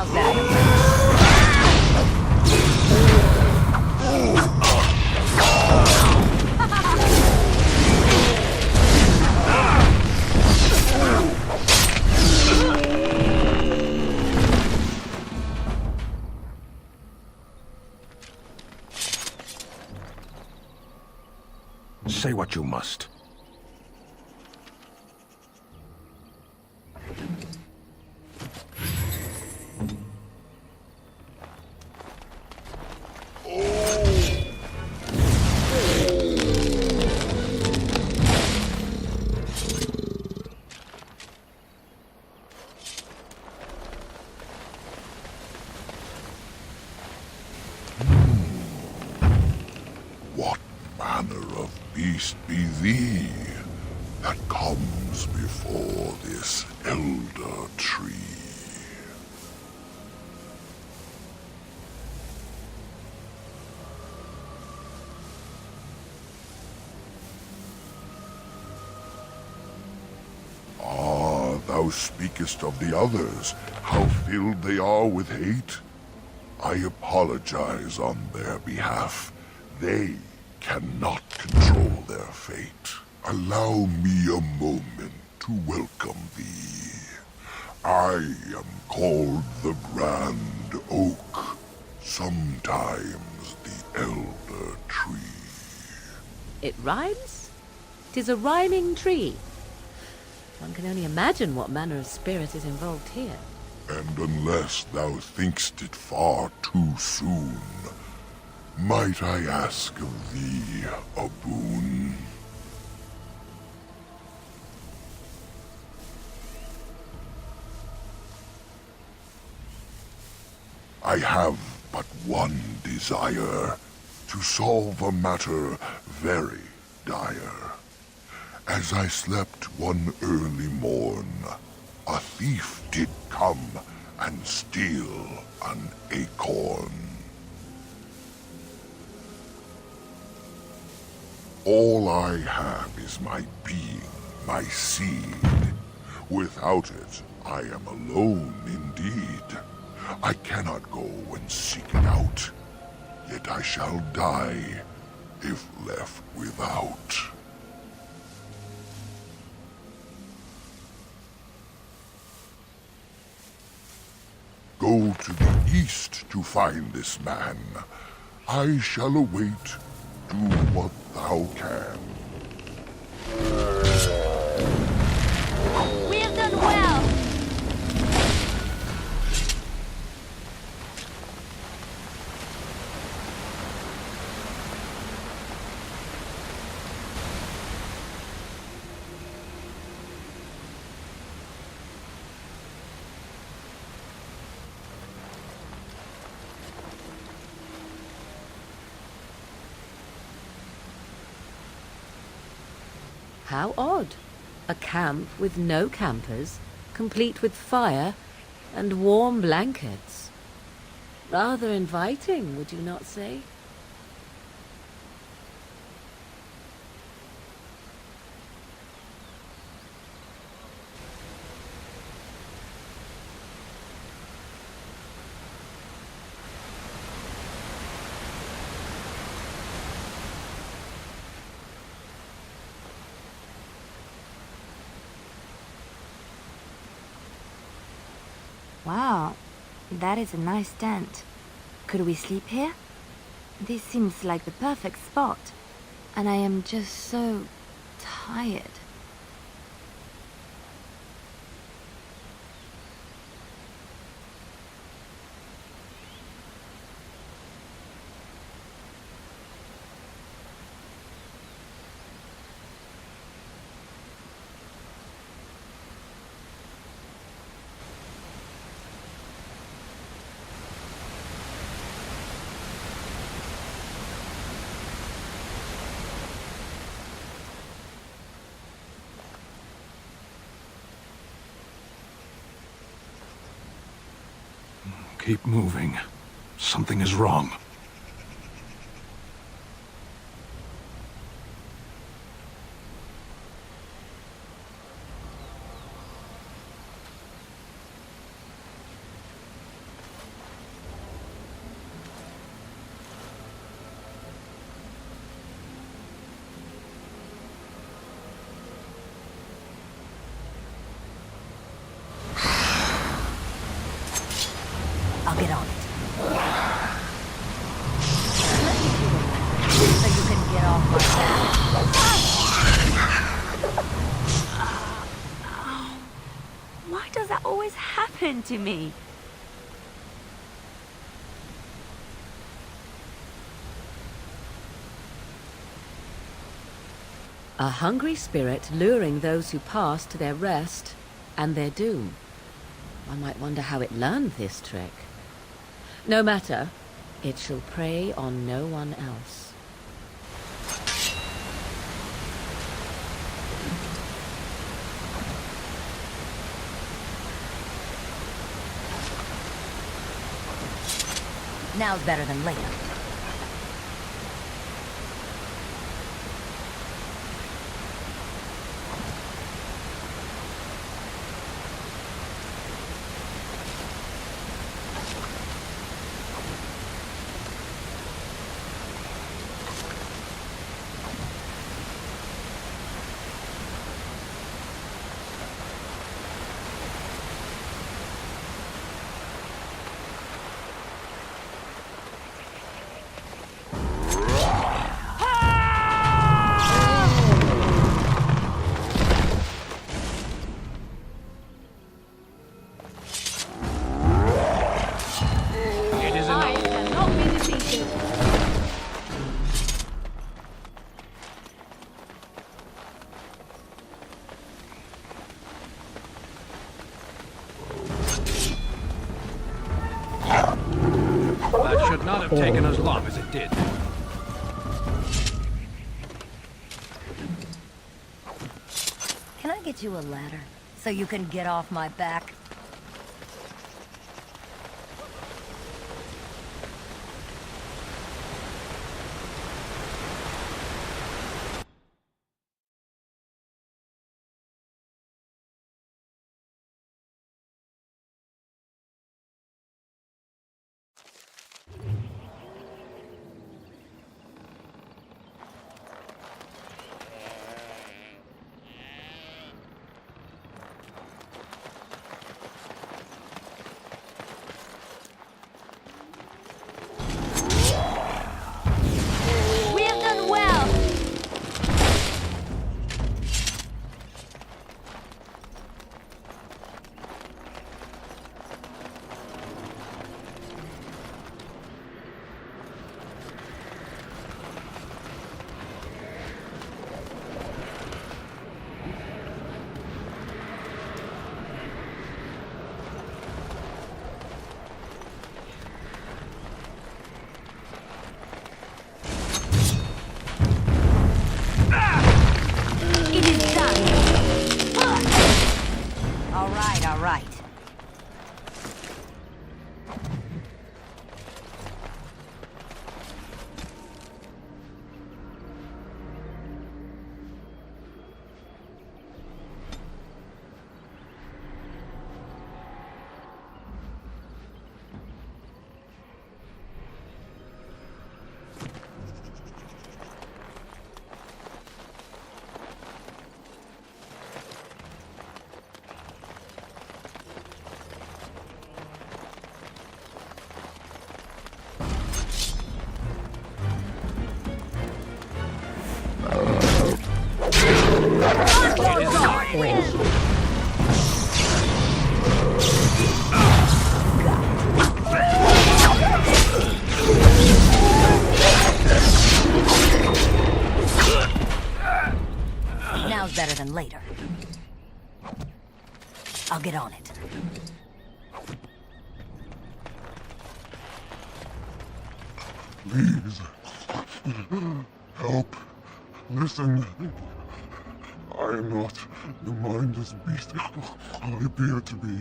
How's that? Say what you must. What manner of beast be thee that comes before this elder tree? Ah, thou speakest of the others, how filled they are with hate? I apologize on their behalf. They cannot control their fate. Allow me a moment to welcome thee. I am called the Grand Oak, sometimes the Elder Tree. It rhymes? 'Tis a rhyming tree. One can only imagine what manner of spirit is involved here. And unless thou thinkst it far too soon, might I ask of thee a boon? I have but one desire, to solve a matter very dire. As I slept one early morn, a thief did come and steal an acorn. All I have is my being, my seed. Without it, I am alone indeed. I cannot go and seek it out, yet I shall die if left without. Go to the east to find this man. I shall await. Do what thou can. We have done well! How odd. A camp with no campers, complete with fire and warm blankets. Rather inviting, would you not say? Wow, that is a nice tent. Could we sleep here? This seems like the perfect spot. And I am just so tired. Keep moving. Something is wrong. get on it. So you can get off my back. Why does that always happen to me? A hungry spirit luring those who pass to their rest and their doom. I might wonder how it learned this trick. No matter, it shall prey on no one else. Now's better than later. That should not have taken as long as it did. Can I get you a ladder so you can get off my back? All right. Now's better than later. I'll get on it. Please. Help. Listen. I am not the mindless beast I appear to be.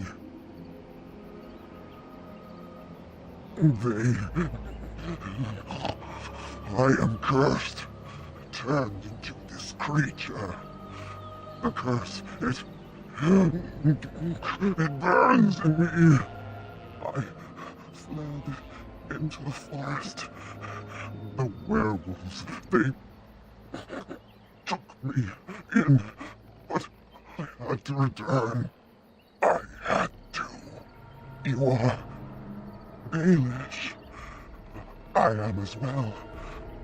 I am cursed, turned into this creature. The curse, it burns in me. I fled into the forest. The werewolves, they took me in, but I had to return. I had to. You are Dalish. I am as well.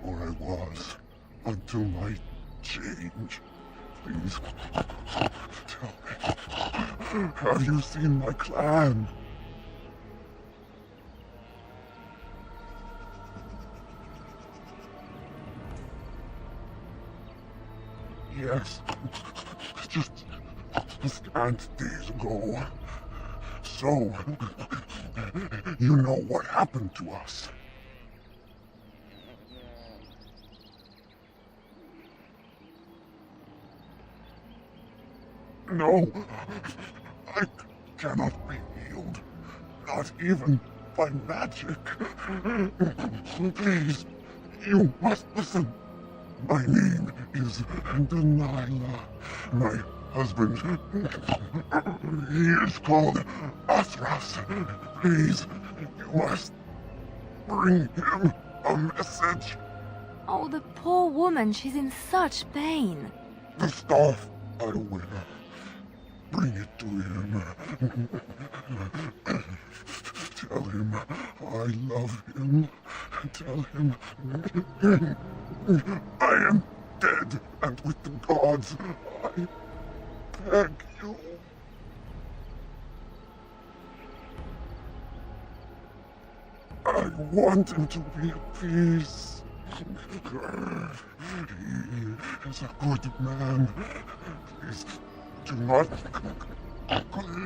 Or I was. Until my change. Please, tell me. Have you seen my clan? Yes. Just a scant days ago. So, you know what happened to us. No, I cannot be healed. Not even by magic. Please, you must listen. My name is Dalilah. My husband, he is called Athras. Please, you must bring him a message. Oh, the poor woman, she's in such pain. The staff I wear. Bring it to him. Tell him I love him. Tell him I am dead, and with the gods, I beg you. I want him to be at peace. He is a good man. Please, do not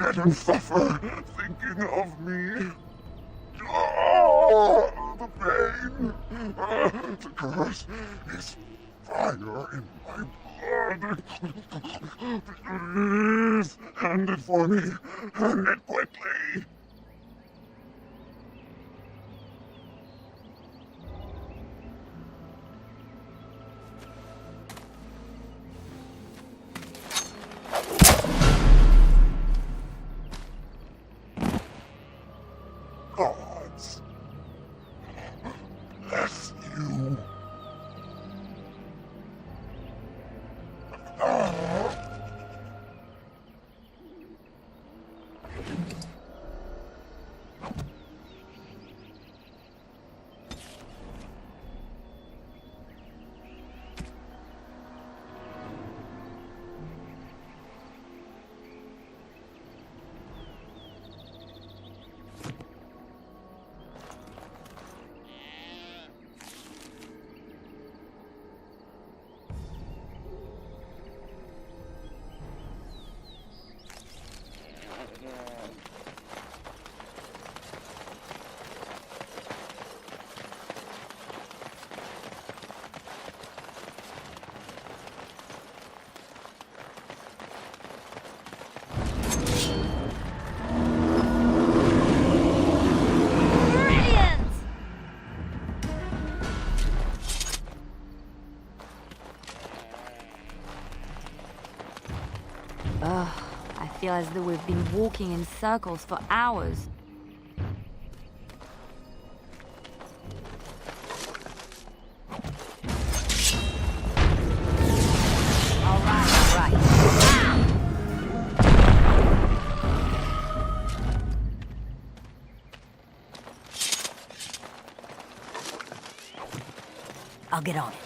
let him suffer thinking of me. Oh, the pain. The curse is fire in my blood. Please, hand it for me. Hand it quickly. Gods, bless you. Ugh, I feel as though we've been walking in circles for hours. All right. I'll get on it.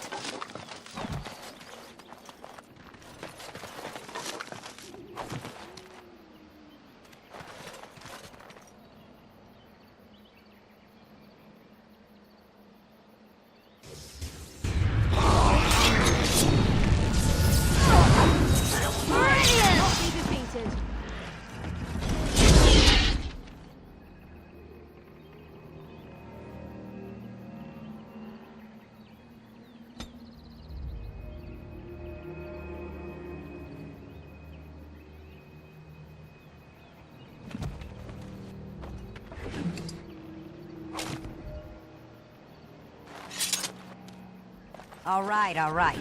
All right.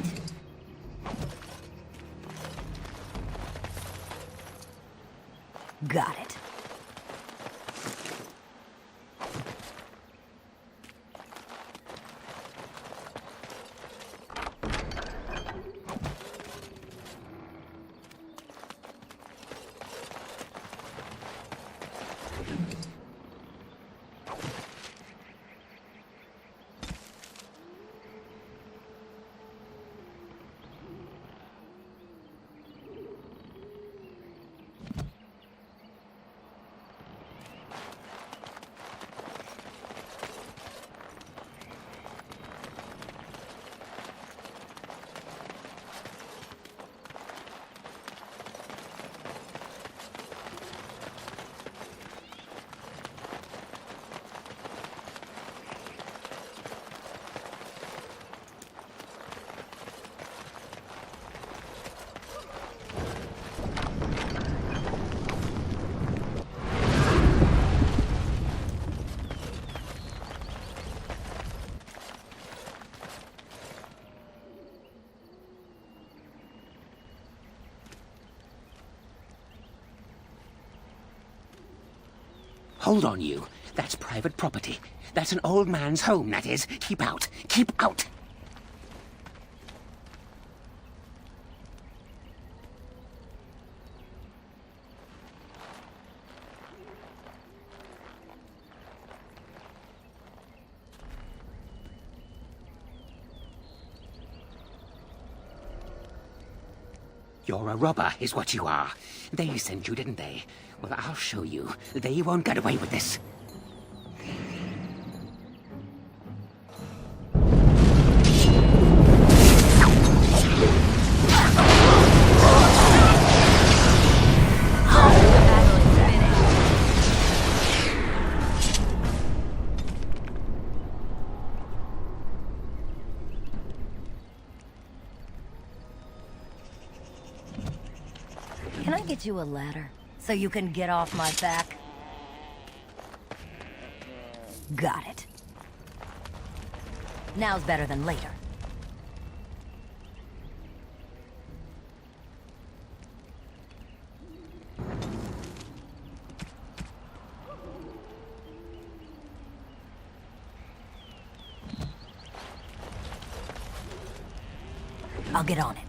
Got it. Hold on, you. That's private property. That's an old man's home, that is. Keep out. Keep out. You're a robber, is what you are. They sent you, didn't they? Well, I'll show you. They won't get away with this. Can I get you a ladder so you can get off my back? Got it. Now's better than later. I'll get on it.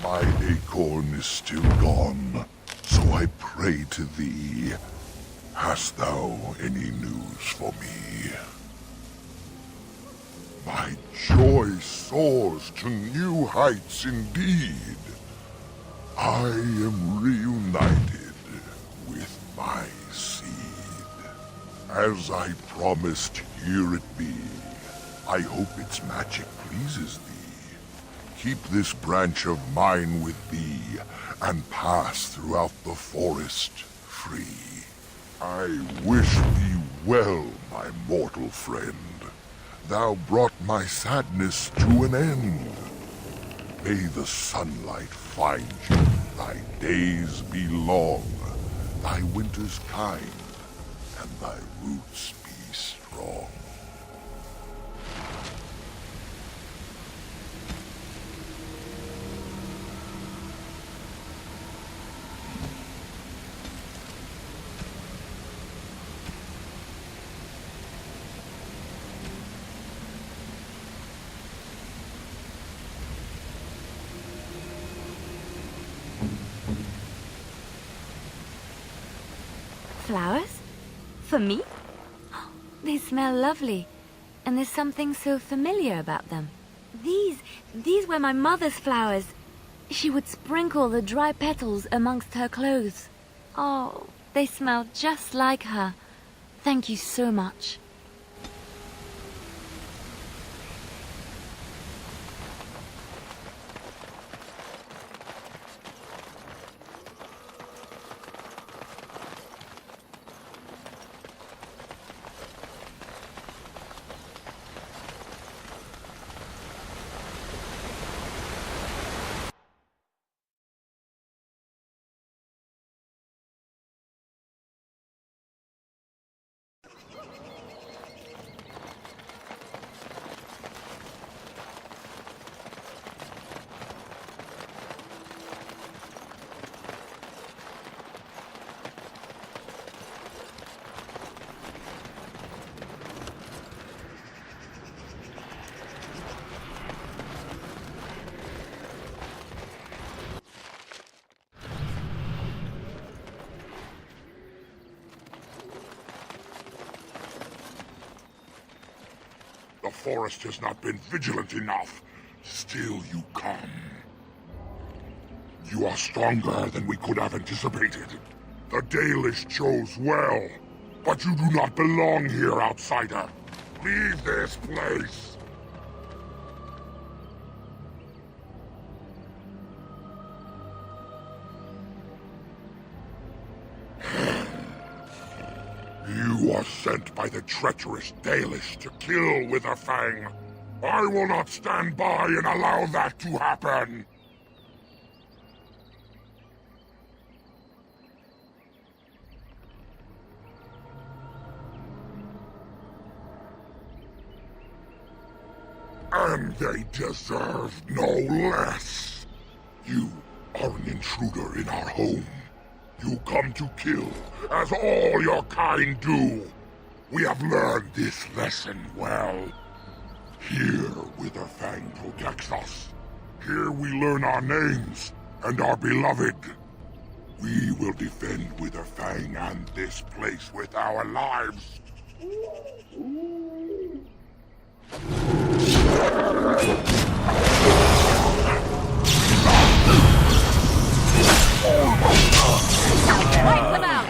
My acorn is still gone, so I pray to thee. Hast thou any news for me? My joy soars to new heights indeed. I am reunited with my seed. As I promised, here it be. I hope its magic pleases thee. Keep this branch of mine with thee, and pass throughout the forest free. I wish thee well, my mortal friend. Thou brought my sadness to an end. May the sunlight find you, thy days be long, thy winters kind, and thy roots be strong. Flowers? For me? They smell lovely, and there's something so familiar about them. These were my mother's flowers. She would sprinkle the dry petals amongst her clothes. Oh, they smell just like her. Thank you so much. forest has not been vigilant enough. Still you come. You are stronger than we could have anticipated. The Dalish chose well, but you do not belong here, outsider. Leave this place. You are sent by the treacherous Dalish to kill Witherfang. I will not stand by and allow that to happen. And they deserve no less. You are an intruder in our home. You come to kill, as all your kind do. We have learned this lesson well. Here, Witherfang protects us. Here we learn our names and are beloved. We will defend Witherfang and this place with our lives. Wipe them out!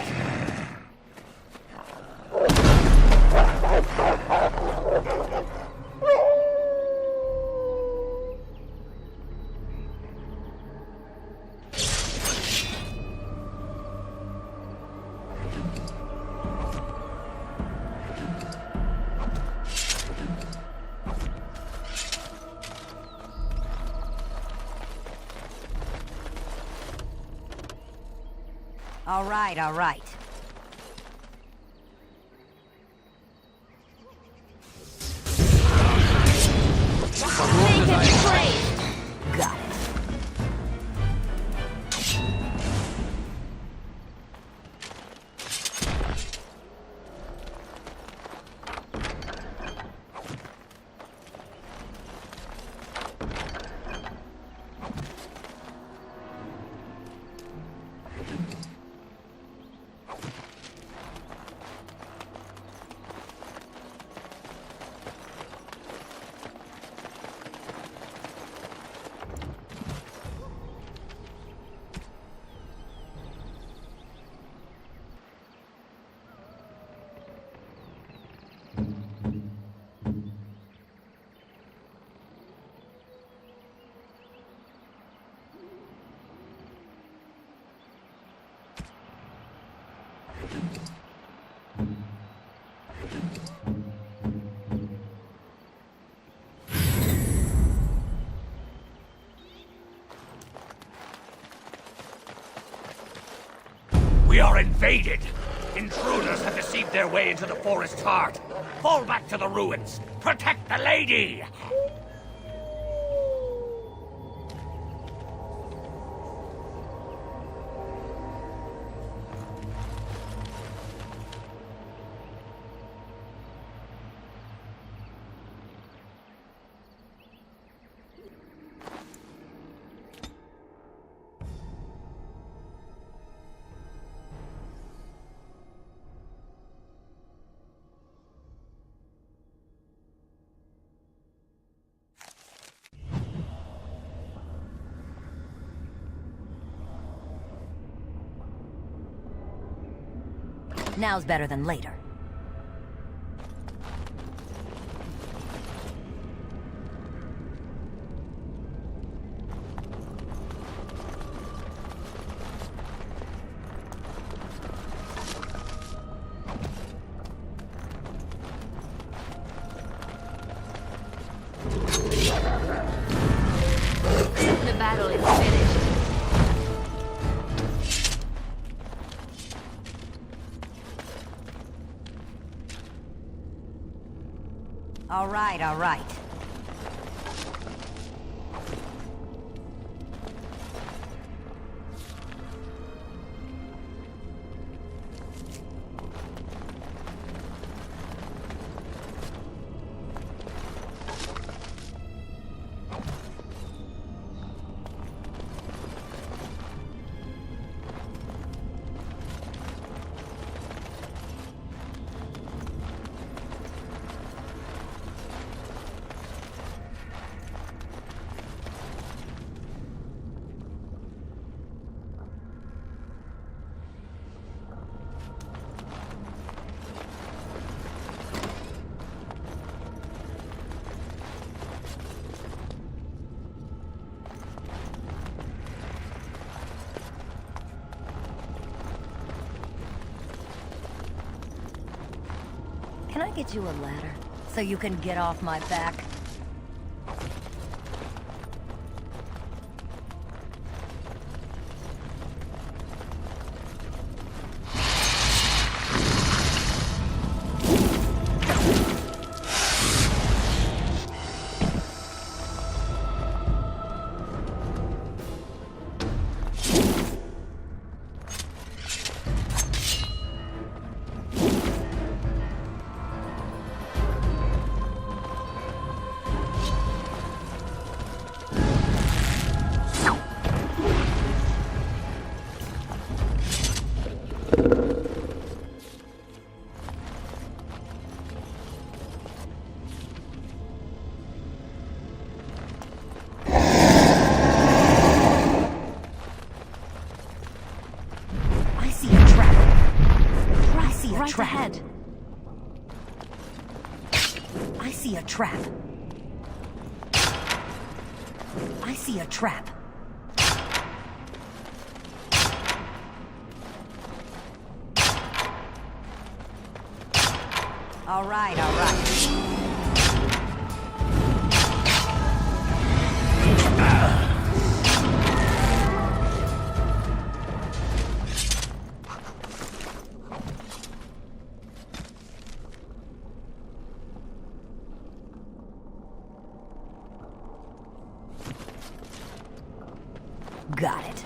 All right. Got it. We are invaded! Intruders have deceived their way into the forest's heart. Fall back to the ruins! Protect the lady! Now's better than later. The battle is finished. All right. Can I get you a ladder so you can get off my back? Right ahead. I see a trap. I see a trap. All right, all right. Got it.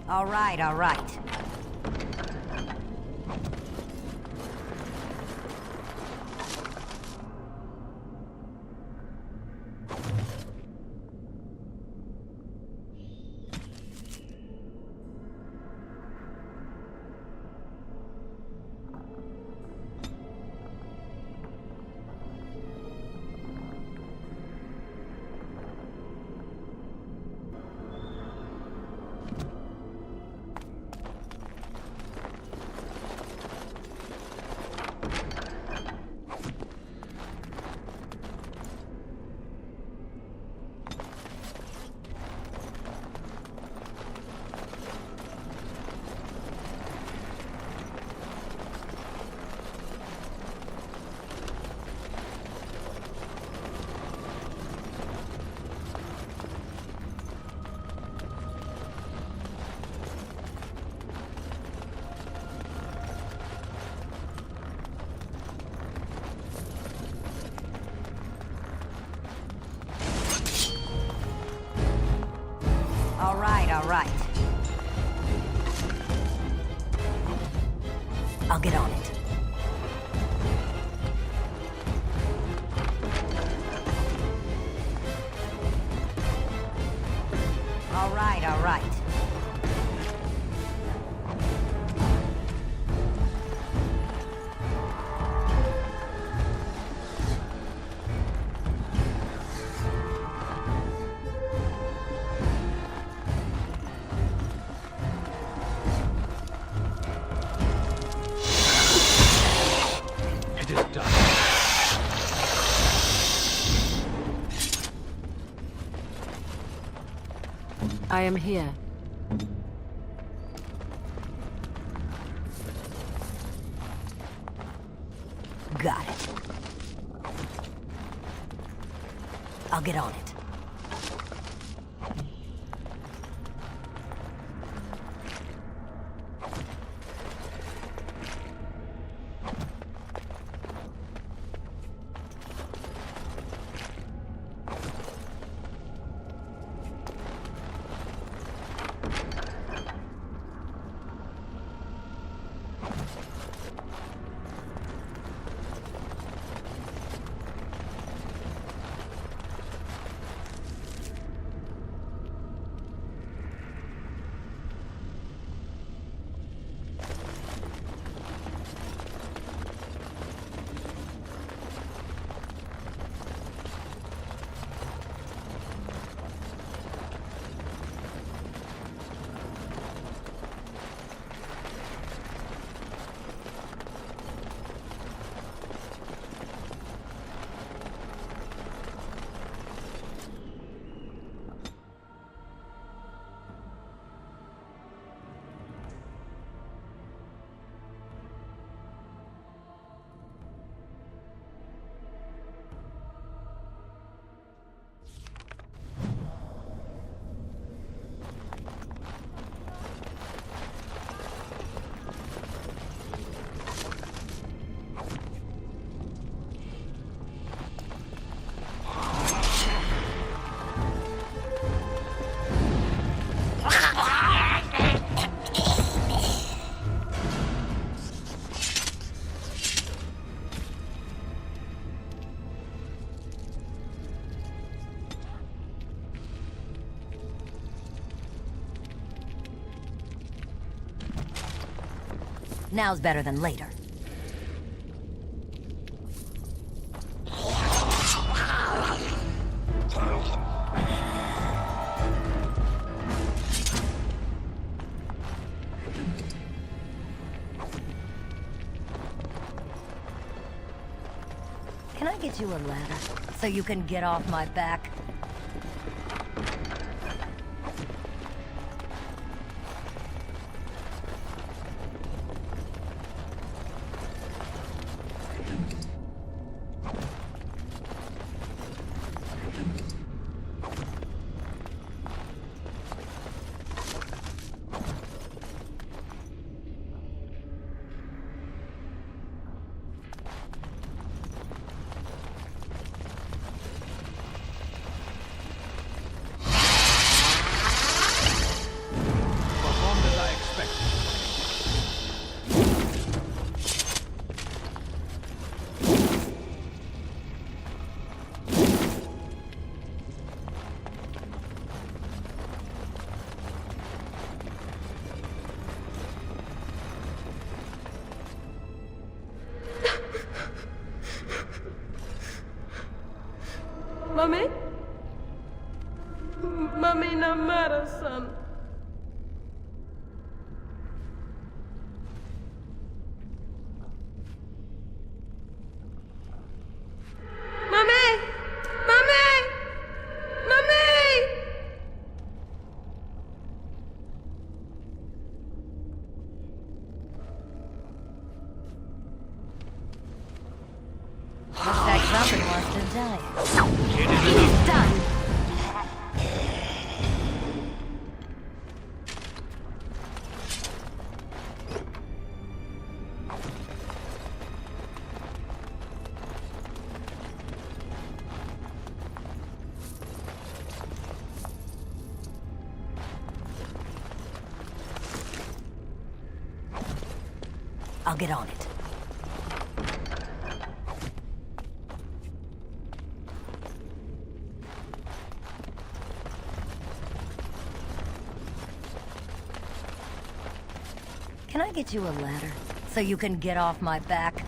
All right, all right. All right. I'll get on it. All right. I am here. Got it. I'll get on it. Now's better than later. Can I get you a ladder so you can get off my back? Mummy? Mummy, no matter, son. Mummy! Mummy! Mummy! Looks like something wants to die. He's done! I'll get on it. Can I get you a ladder so you can get off my back?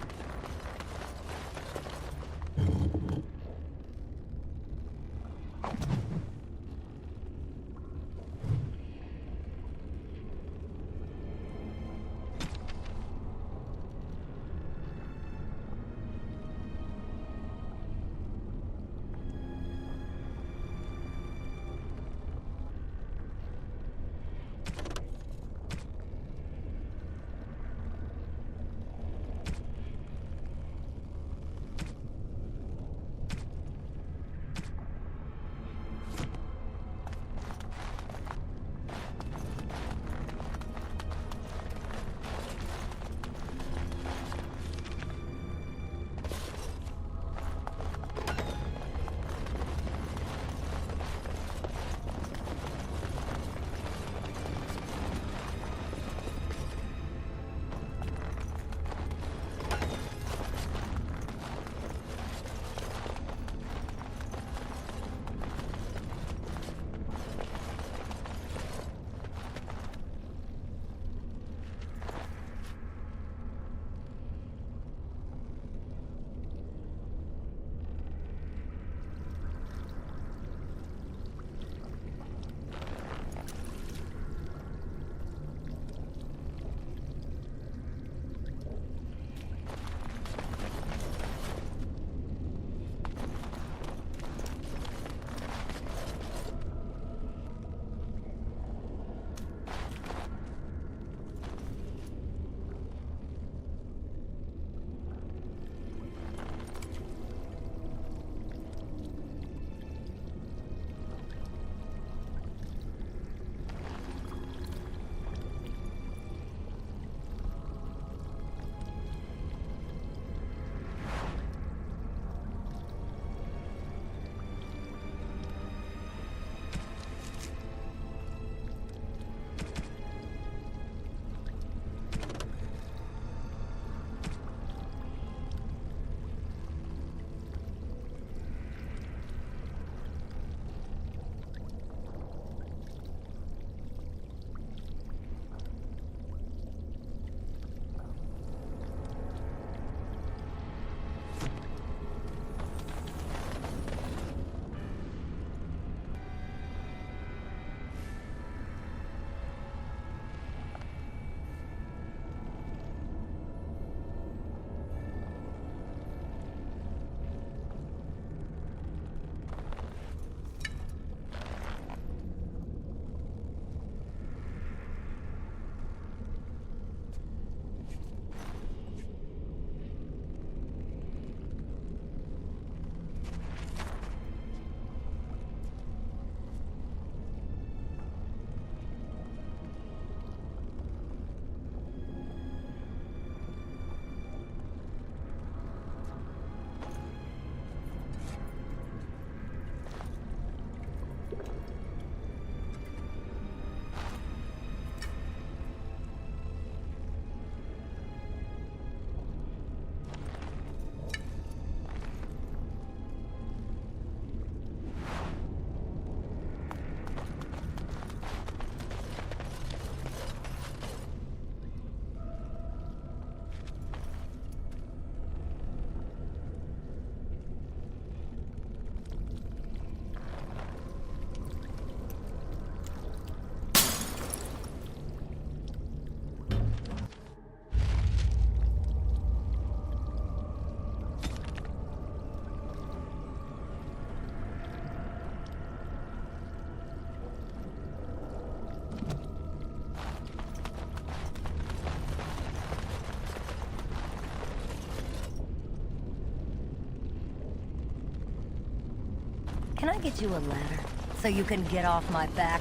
Can I get you a ladder so you can get off my back?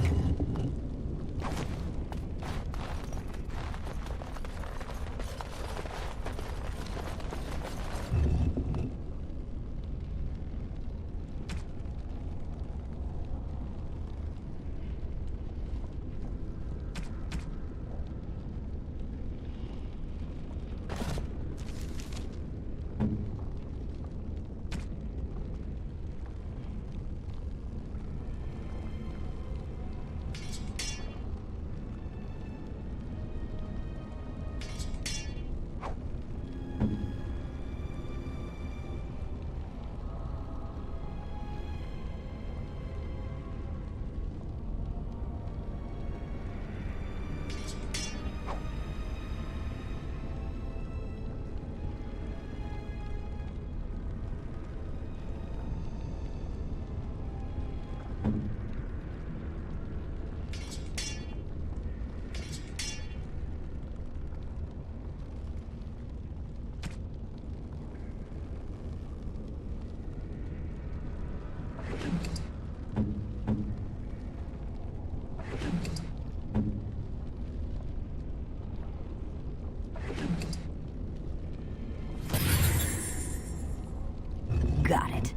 Got it.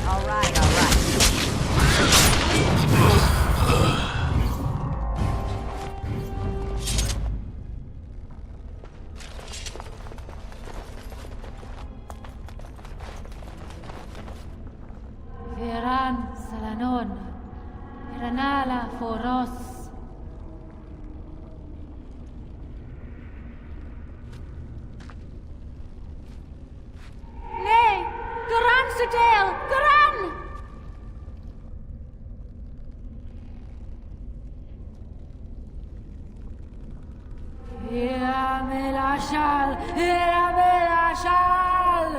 All right, all right. Veran Salanon, Ranala Foros. Nay, Garan Sudale, Garan! Iramelashal, Iramelashal!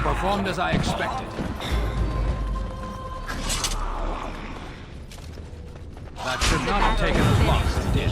Performed as I expected. That should not have taken as long as it did.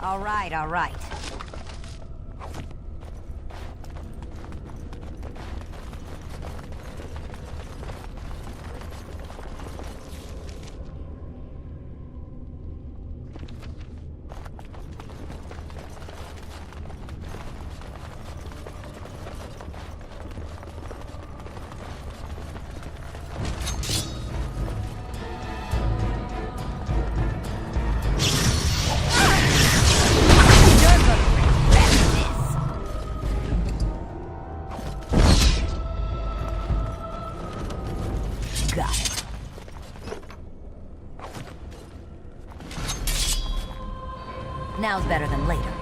All right, all right. Now's better than later.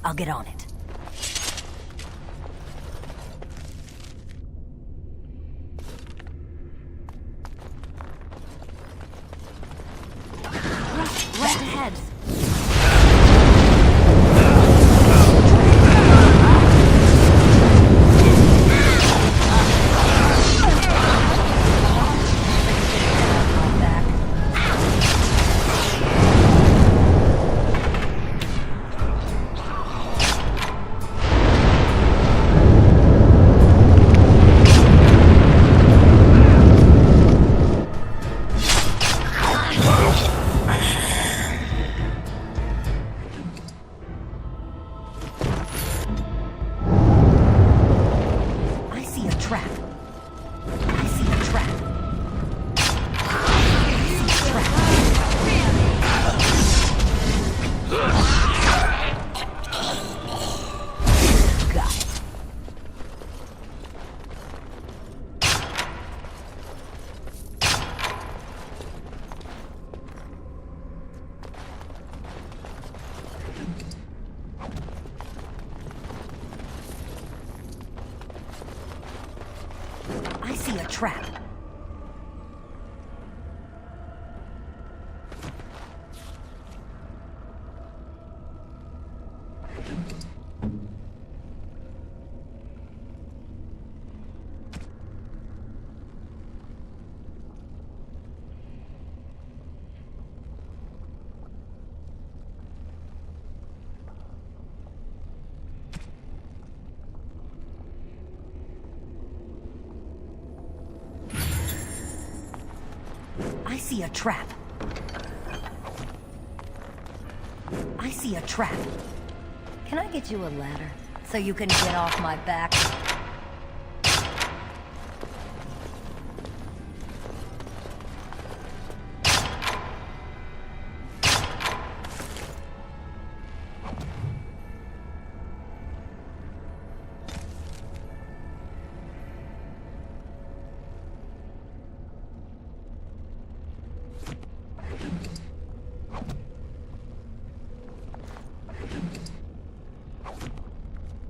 I'll get on it. Right ahead. I see a trap. I see a trap. I see a trap. Can I get you a ladder so you can get off my back?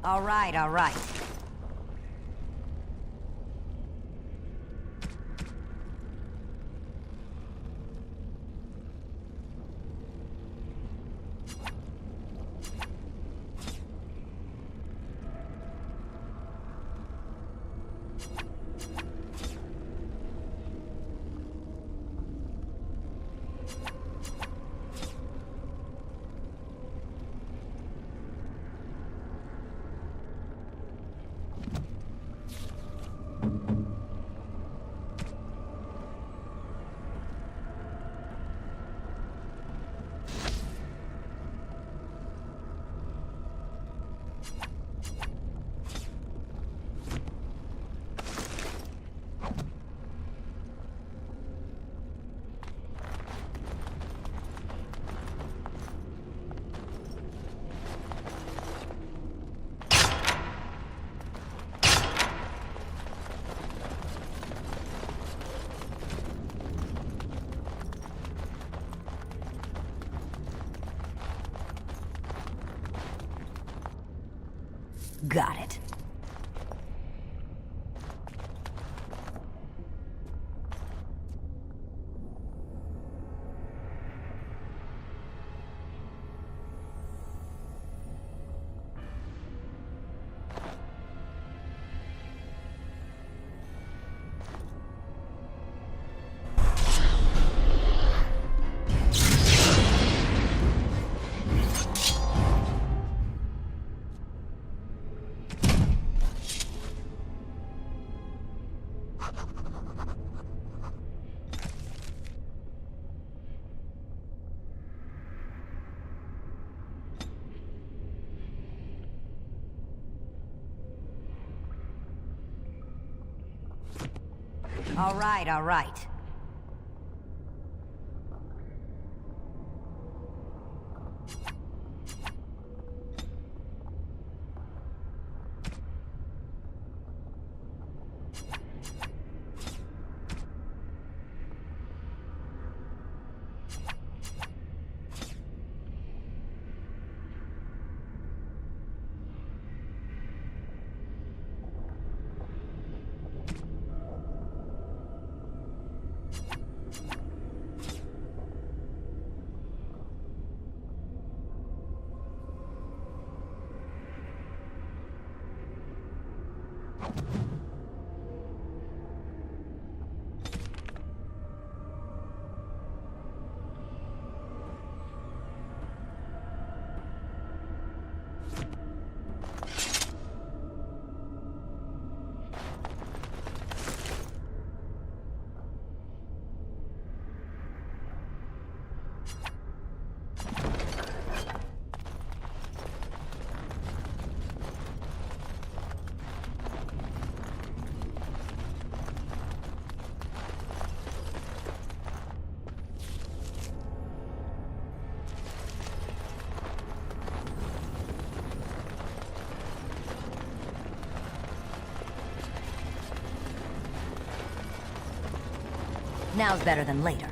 All right, all right. Got it. All right, all right. Now's better than later.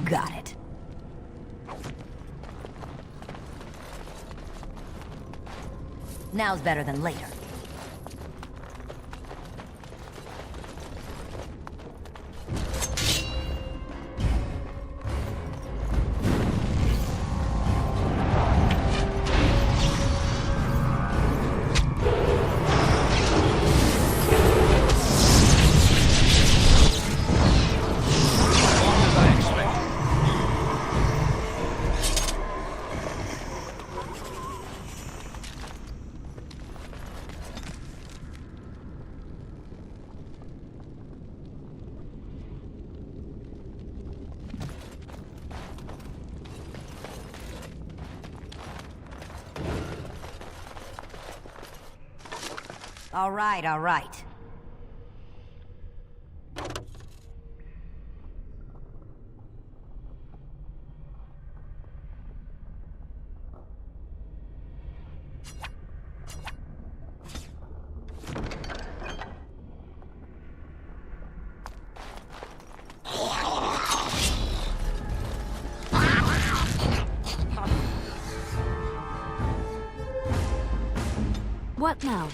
Got it. Now's better than later. All right, all right. What now?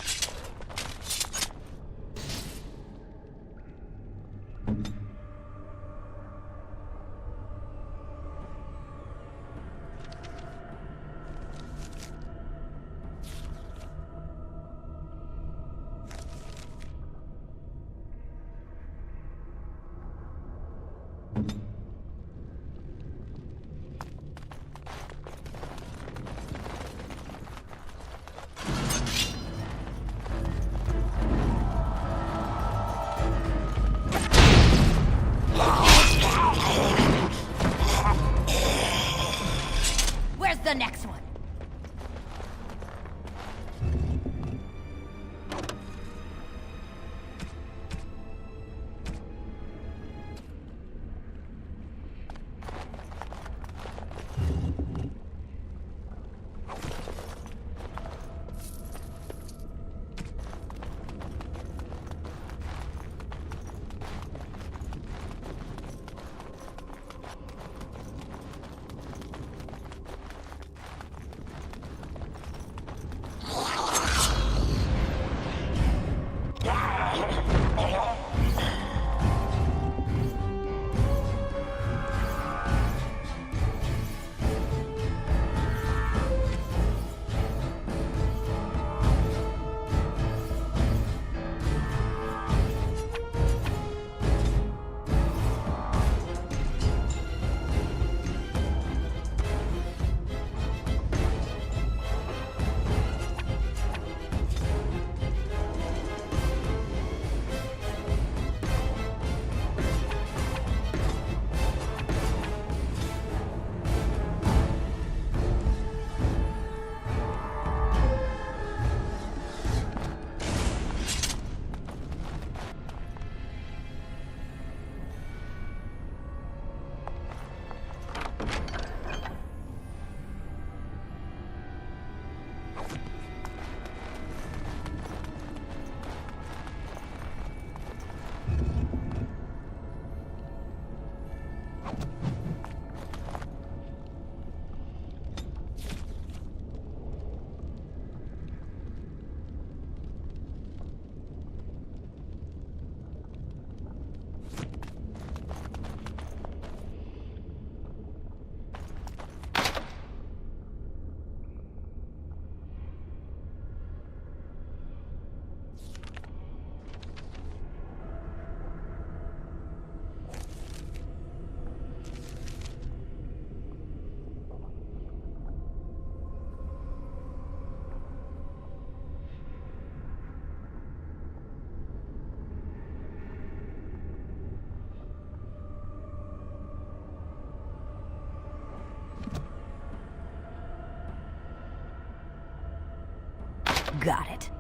Got it.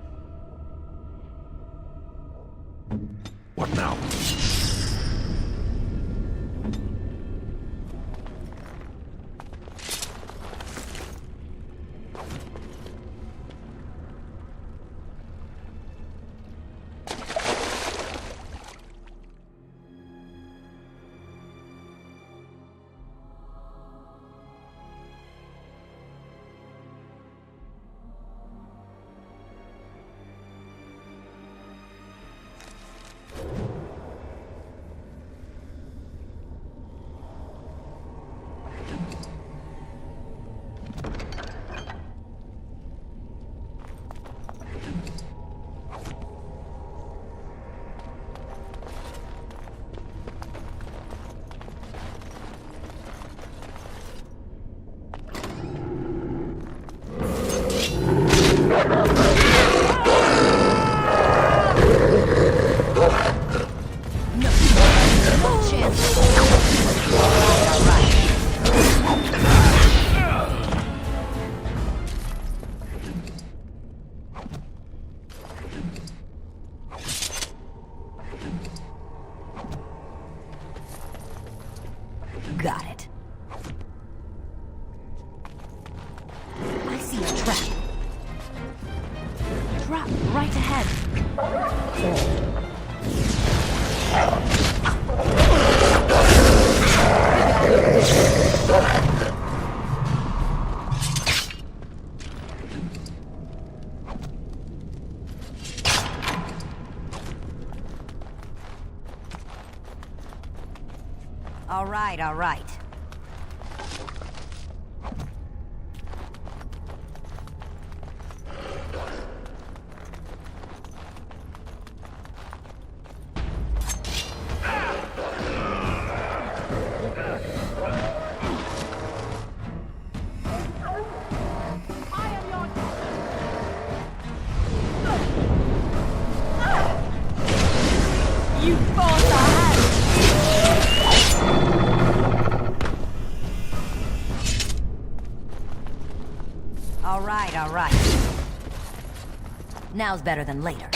What now? Got it. I see a trap. Trap right ahead. All right, all right. You force our hand! All right, all right. Now's better than later.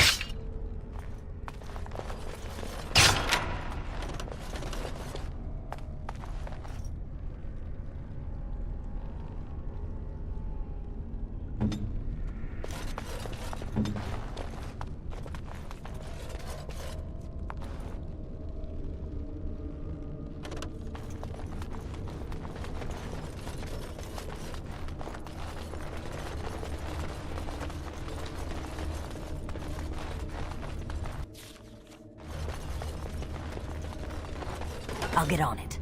I'll get on it.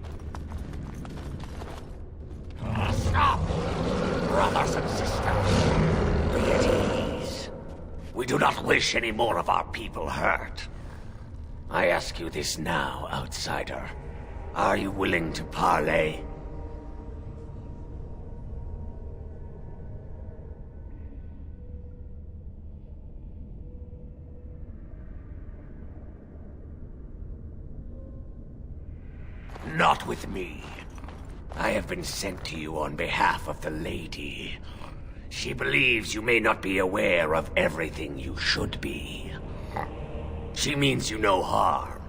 Stop! Brothers and sisters, be at ease. We do not wish any more of our people hurt. I ask you this now, outsider. Are you willing to parley? Not with me. I have been sent to you on behalf of the lady. She believes you may not be aware of everything you should be. She means you no harm,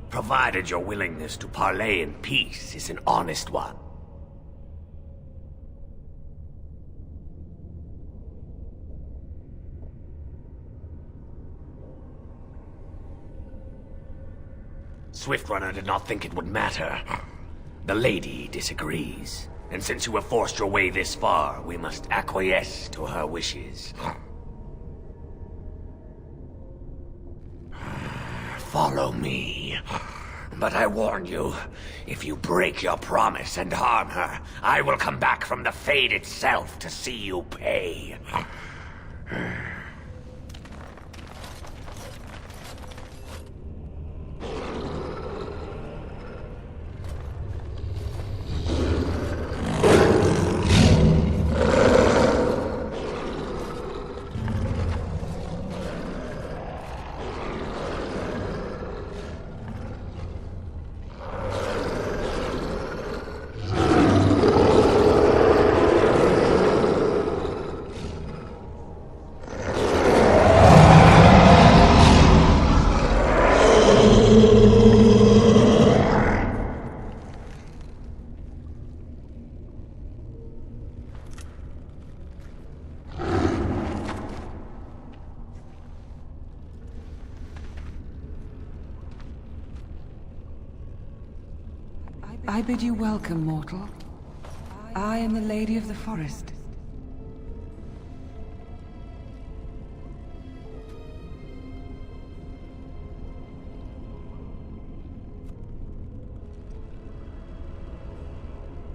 provided your willingness to parley in peace is an honest one. Swiftrunner did not think it would matter. The lady disagrees, and since you have forced your way this far, we must acquiesce to her wishes. Follow me. But I warn you, if you break your promise and harm her, I will come back from the Fade itself to see you pay. I bid you welcome, mortal. I am the Lady of the Forest.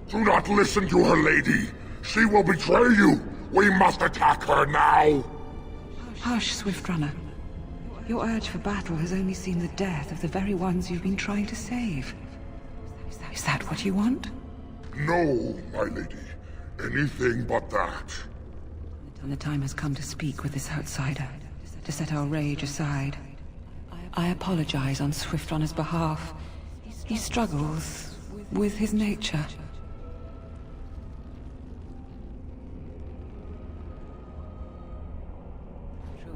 Do not listen to her, lady. She will betray you. We must attack her now. Hush, Swiftrunner. Your urge for battle has only seen the death of the very ones you've been trying to save. Is that what you want? No, my lady. Anything but that. And the time has come to speak with this outsider, to set our rage aside. I apologize on Swiftrunner's behalf. He struggles with his nature.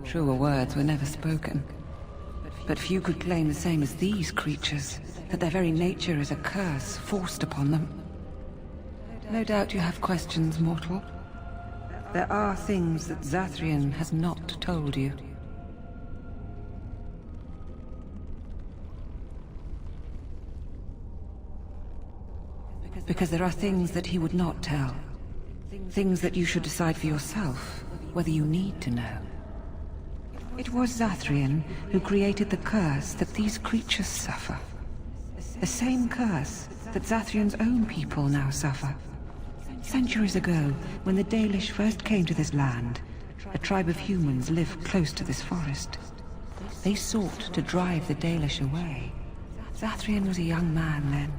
Truer words were never spoken. But few could claim the same as these creatures, that their very nature is a curse forced upon them. No doubt you have questions, mortal. There are things that Zathrian has not told you. Because there are things that he would not tell. Things that you should decide for yourself, whether you need to know. It was Zathrian who created the curse that these creatures suffer. The same curse that Zathrian's own people now suffer. Centuries ago, when the Dalish first came to this land, a tribe of humans lived close to this forest. They sought to drive the Dalish away. Zathrian was a young man then.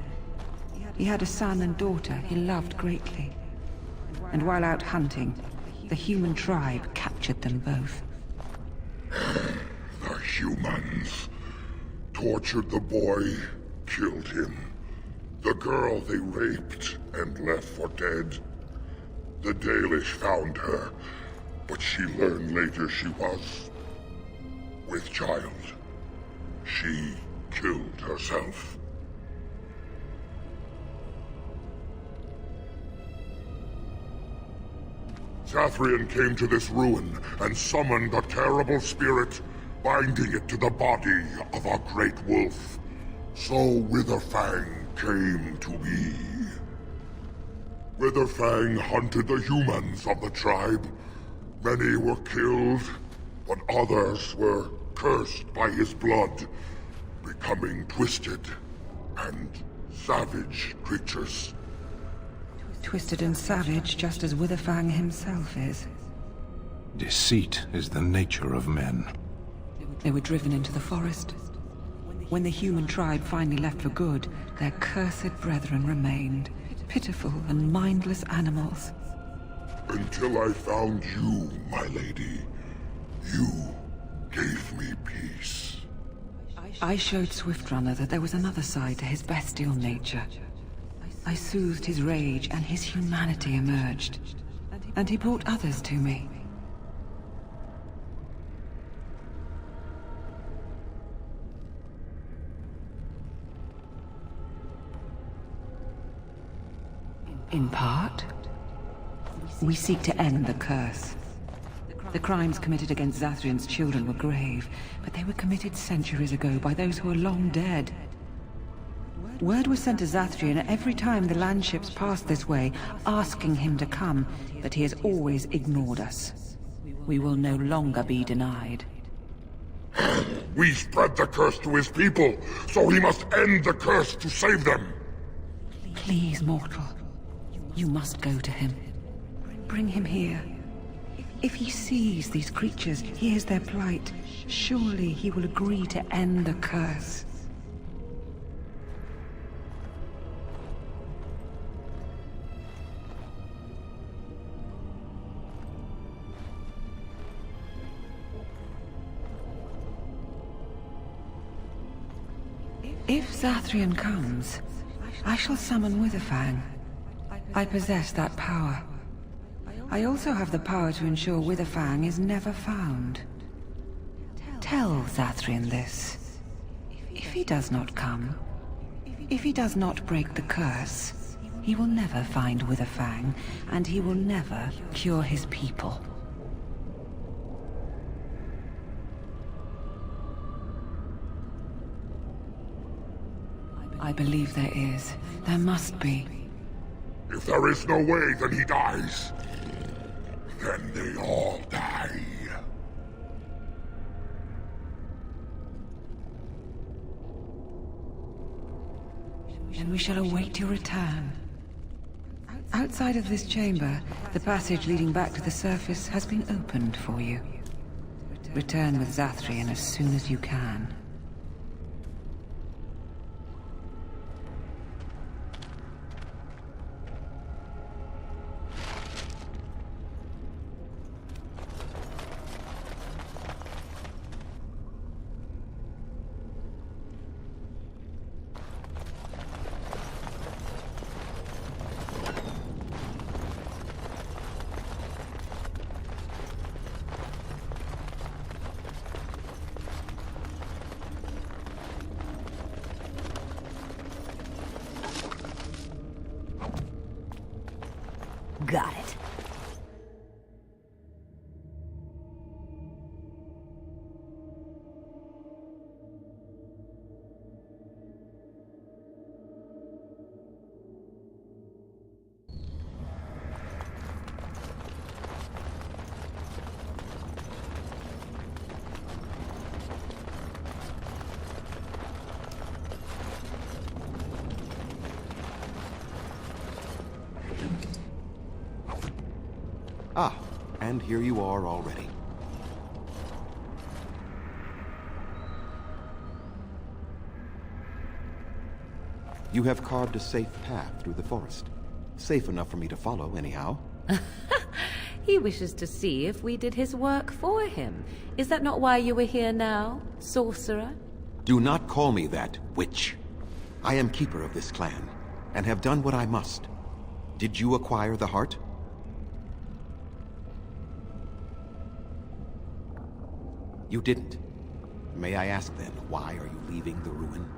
He had a son and daughter he loved greatly. And while out hunting, the human tribe captured them both. The humans tortured the boy, killed him. The girl they raped and left for dead. The Dalish found her, but she learned later she was with child. She killed herself. Zathrian came to this ruin and summoned a terrible spirit, binding it to the body of a great wolf. So Witherfang came to be. Witherfang hunted the humans of the tribe. Many were killed, but others were cursed by his blood, becoming twisted and savage creatures. Twisted and savage, just as Witherfang himself is. Deceit is the nature of men. They were driven into the forest. When the human tribe finally left for good, their cursed brethren remained, pitiful and mindless animals. Until I found you, my lady. You gave me peace. I showed Swiftrunner that there was another side to his bestial nature. I soothed his rage, and his humanity emerged. And he brought others to me. In part, we seek to end the curse. The crimes committed against Zathrian's children were grave, but they were committed centuries ago by those who are long dead. Word was sent to Zathrian every time the landships passed this way, asking him to come, but he has always ignored us. We will no longer be denied. We spread the curse to his people, so he must end the curse to save them. Please, mortal. You must go to him. Bring him here. If he sees these creatures, hears their plight, surely he will agree to end the curse. If Zathrian comes, I shall summon Witherfang. I possess that power. I also have the power to ensure Witherfang is never found. Tell Zathrian this. If he does not come, if he does not break the curse, he will never find Witherfang, and he will never cure his people. I believe there is. There must be. If there is no way, then he dies. Then they all die. Then we shall await your return. Outside of this chamber, the passage leading back to the surface has been opened for you. Return with Zathrian as soon as you can. Got it. Ah, and here you are already. You have carved a safe path through the forest. Safe enough for me to follow, anyhow. He wishes to see if we did his work for him. Is that not why you were here now, sorcerer? Do not call me that, witch. I am keeper of this clan, and have done what I must. Did you acquire the heart? You didn't. May I ask then, why are you leaving the ruin?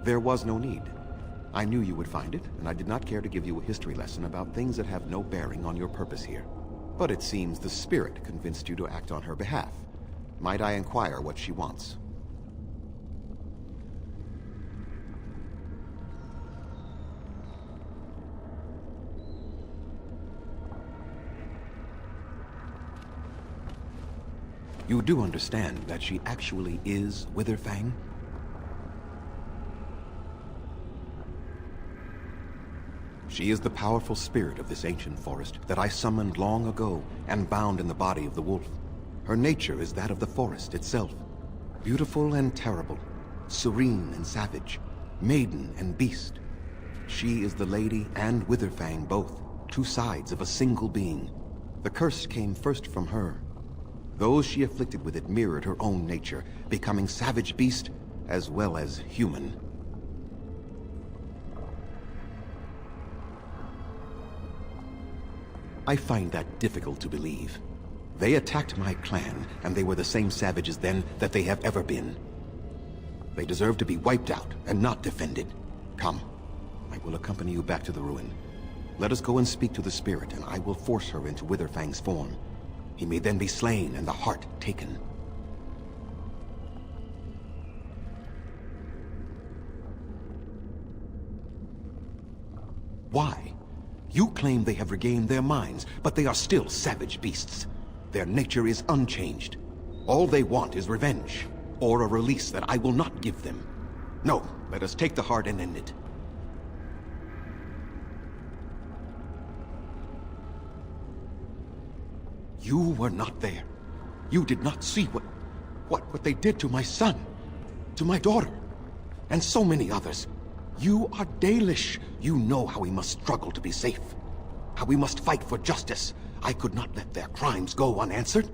There was no need. I knew you would find it, and I did not care to give you a history lesson about things that have no bearing on your purpose here. But it seems the spirit convinced you to act on her behalf. Might I inquire what she wants? You do understand that she actually is Witherfang? She is the powerful spirit of this ancient forest that I summoned long ago and bound in the body of the wolf. Her nature is that of the forest itself. Beautiful and terrible, serene and savage, maiden and beast. She is the lady and Witherfang both, two sides of a single being. The curse came first from her. Those she afflicted with it mirrored her own nature, becoming savage beast as well as human. I find that difficult to believe. They attacked my clan, and they were the same savages then that they have ever been. They deserve to be wiped out and not defended. Come, I will accompany you back to the ruin. Let us go and speak to the spirit, and I will force her into Witherfang's form. He may then be slain and the heart taken. Why? You claim they have regained their minds, but they are still savage beasts. Their nature is unchanged. All they want is revenge, or a release that I will not give them. No, let us take the heart and end it. You were not there. You did not see what they did to my son, to my daughter, and so many others. You are Dalish. You know how we must struggle to be safe, how we must fight for justice. I could not let their crimes go unanswered.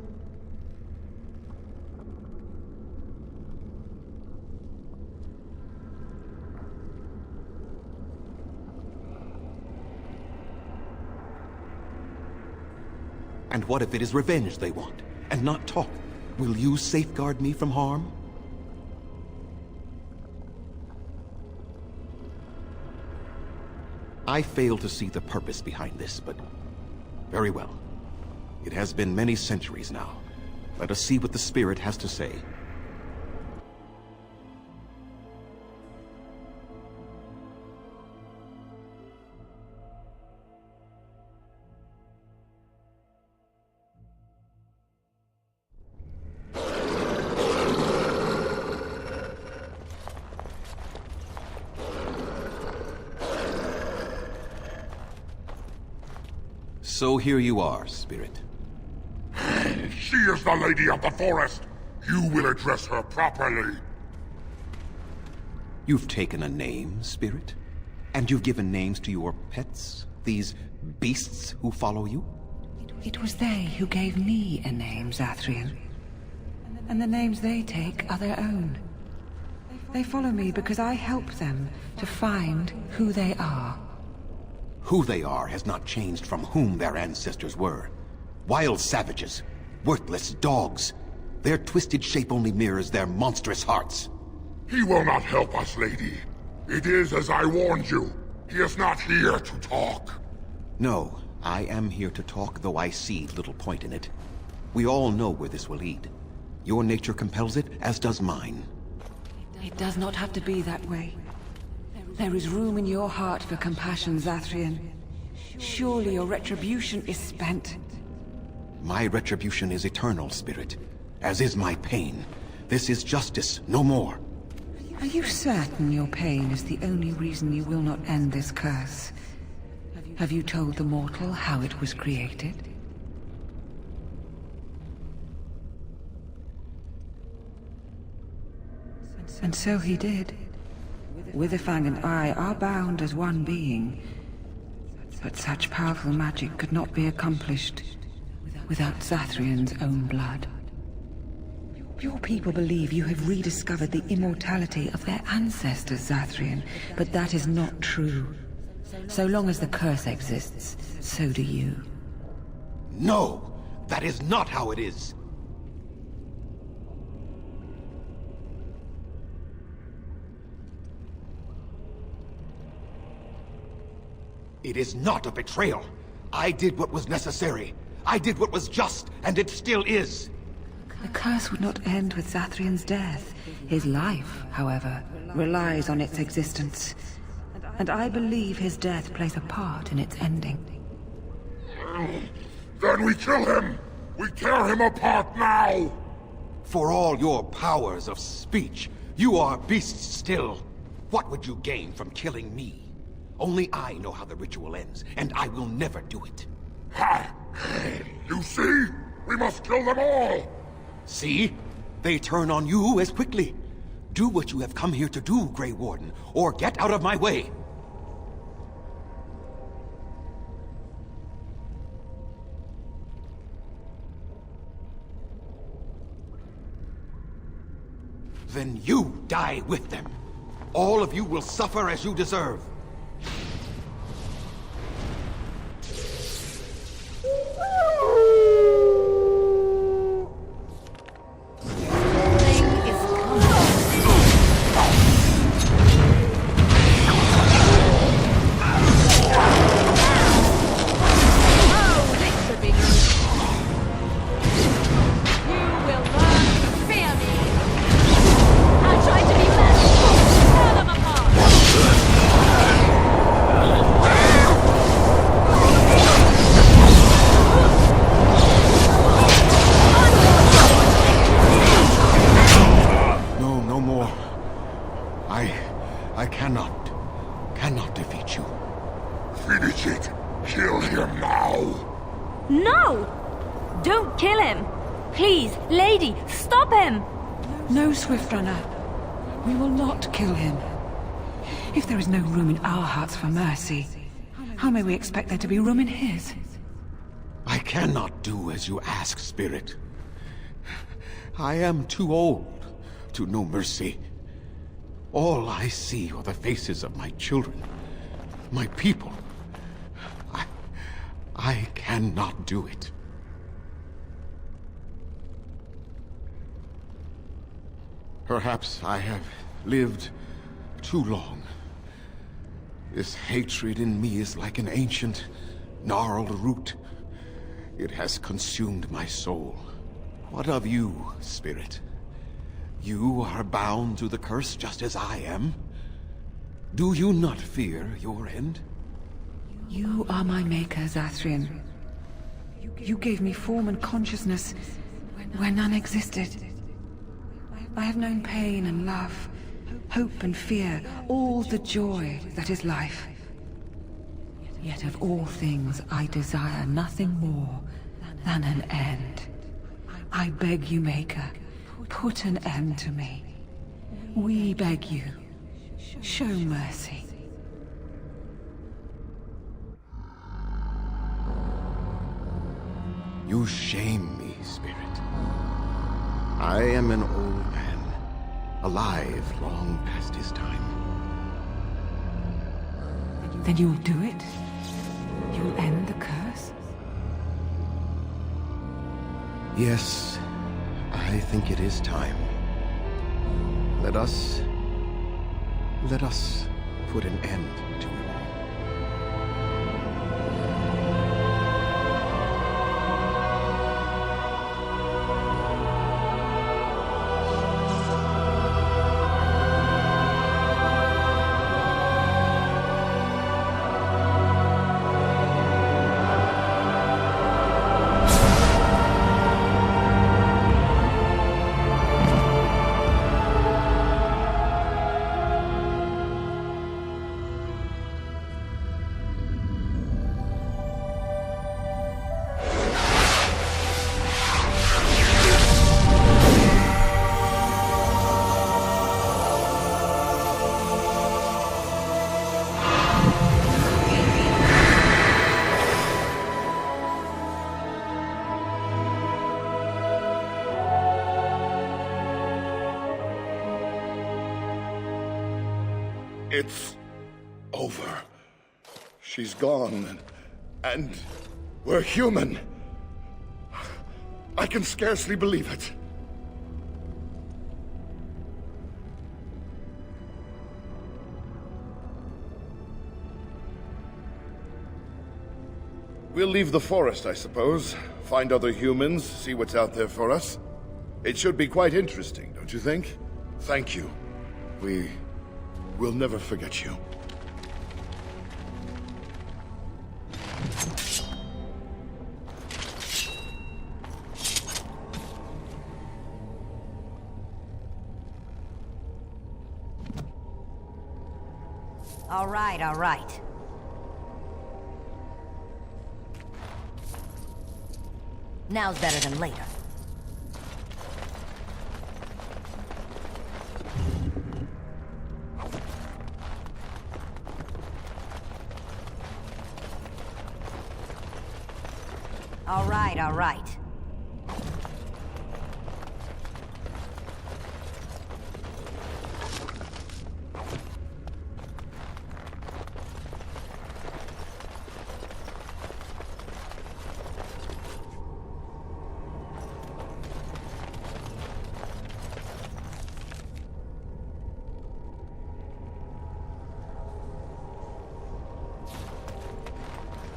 And what if it is revenge they want, and not talk? Will you safeguard me from harm? I fail to see the purpose behind this, but very well. It has been many centuries now. Let us see what the spirit has to say. So here you are, Spirit. She is the Lady of the Forest. You will address her properly. You've taken a name, Spirit? And you've given names to your pets? These beasts who follow you? It was they who gave me a name, Zathrian. And the names they take are their own. They follow me because I help them to find who they are. Who they are has not changed from whom their ancestors were. Wild savages, worthless dogs. Their twisted shape only mirrors their monstrous hearts. He will not help us, lady. It is as I warned you. He is not here to talk. No, I am here to talk, though I see little point in it. We all know where this will lead. Your nature compels it, as does mine. It does not have to be that way. There is room in your heart for compassion, Zathrian. Surely your retribution is spent. My retribution is eternal, Spirit, as is my pain. This is justice, no more. Are you certain your pain is the only reason you will not end this curse? Have you told the mortal how it was created? And so he did. Witherfang and I are bound as one being, but such powerful magic could not be accomplished without Zathrian's own blood. Your people believe you have rediscovered the immortality of their ancestors, Zathrian, but that is not true. So long as the curse exists, so do you. No! That is not how it is! It is not a betrayal. I did what was necessary. I did what was just, and it still is. The curse would not end with Zathrian's death. His life, however, relies on its existence. And I believe his death plays a part in its ending. Then we kill him! We tear him apart now! For all your powers of speech, you are beasts still. What would you gain from killing me? Only I know how the ritual ends, and I will never do it. Ha! You see? We must kill them all! See? They turn on you as quickly. Do what you have come here to do, Grey Warden, or get out of my way. Then you die with them. All of you will suffer as you deserve. cannot defeat you. Finish it. Kill him now. No! Don't kill him! Please, lady, stop him! No, Swiftrunner. We will not kill him. If there is no room in our hearts for mercy, how may we expect there to be room in his? I cannot do as you ask, Spirit. I am too old to know mercy. All I see are the faces of my children, my people. I cannot do it. Perhaps I have lived too long. This hatred in me is like an ancient, gnarled root. It has consumed my soul. What of you, spirit? You are bound to the curse just as I am. Do you not fear your end? You are my maker, Zathrian. You gave me form and consciousness where none existed. I have known pain and love, hope and fear, all the joy that is life. Yet of all things I desire nothing more than an end. I beg you, Maker, put an end to me. We beg you, show mercy. You shame me, spirit. I am an old man, alive long past his time. Then you'll do it? You'll end the curse? Yes, I think it is time. Let us put an end to it. It's over. She's gone, and we're human. I can scarcely believe it. We'll leave the forest, I suppose. Find other humans, see what's out there for us. It should be quite interesting, don't you think? Thank you. We'll never forget you. All right, all right. Now's better than later. All right, all right.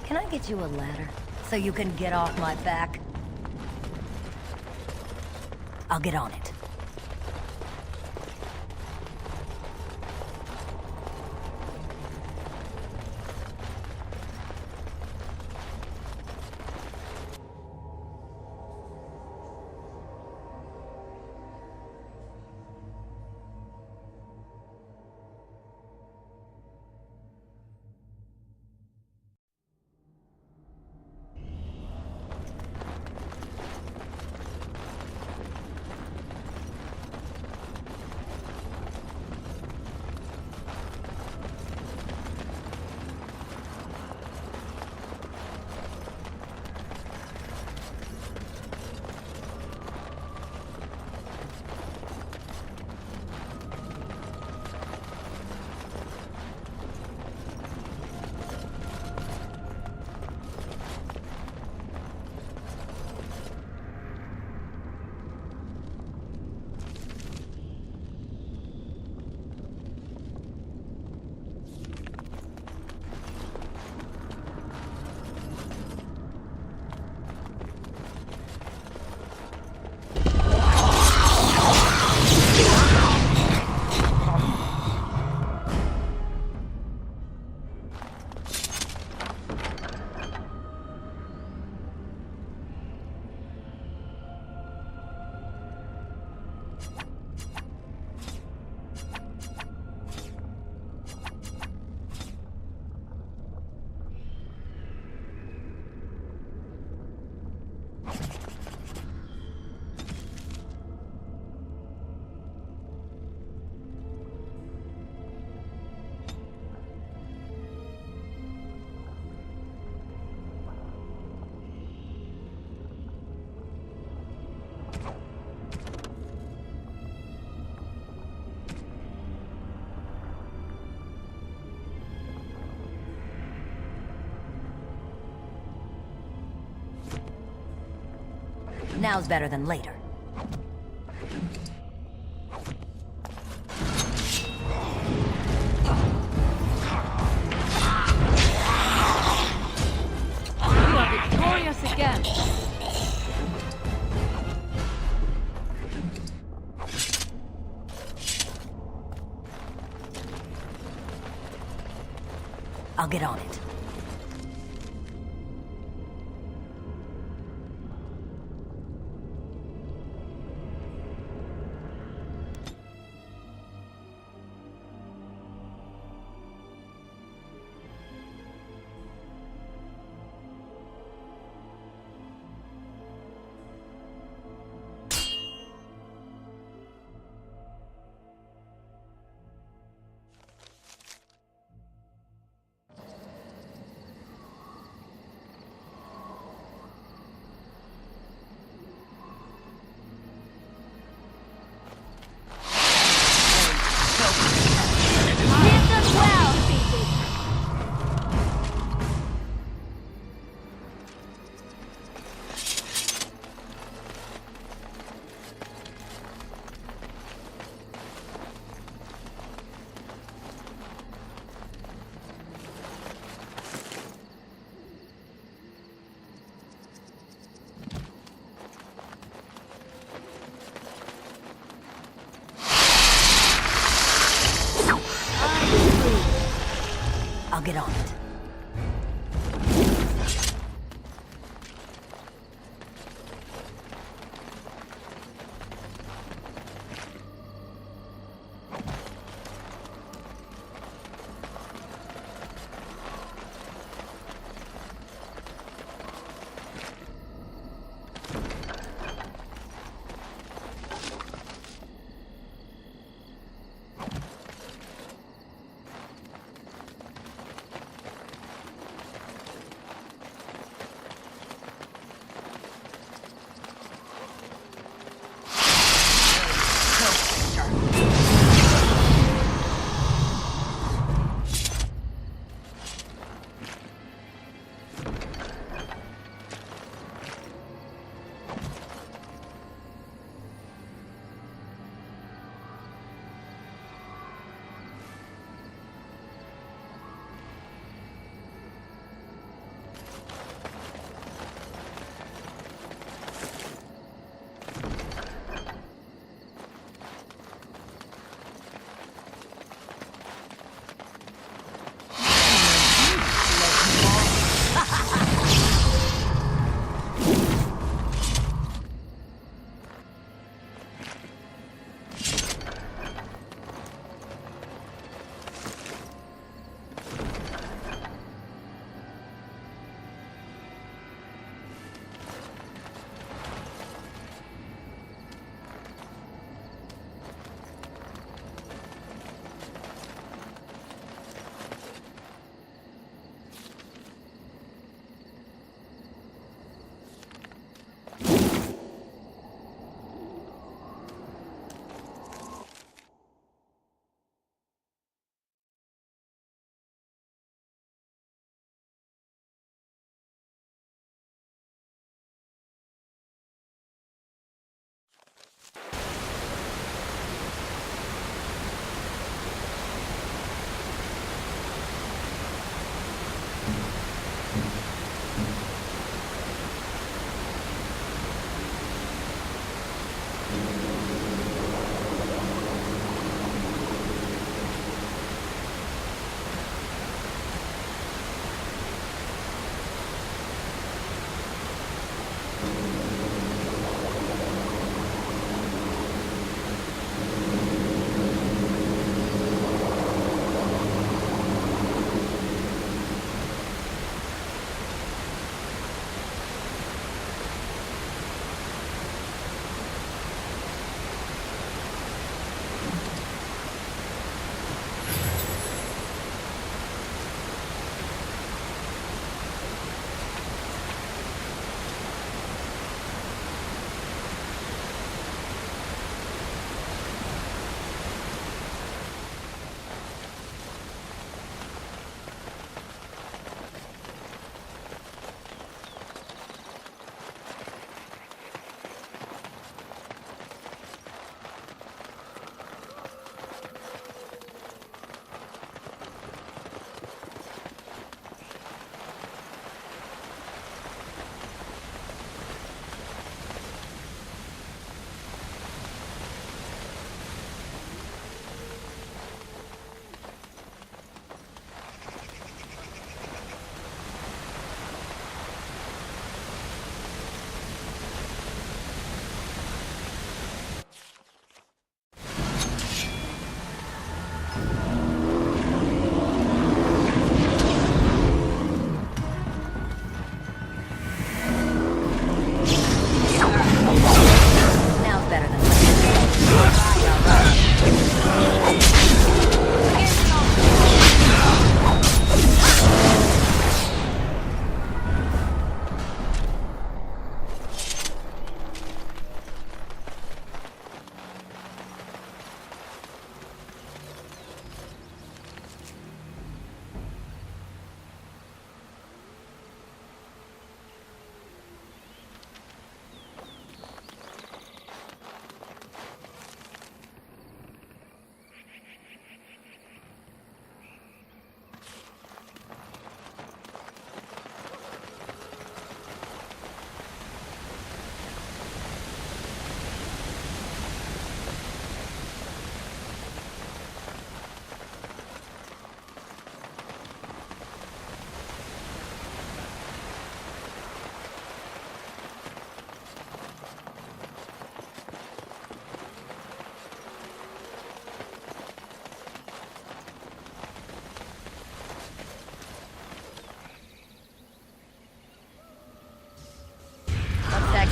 Can I get you a ladder so you can get off my back? I'll get on it. Now's better than later. You are victorious again. I'll get on it. I'll get on it.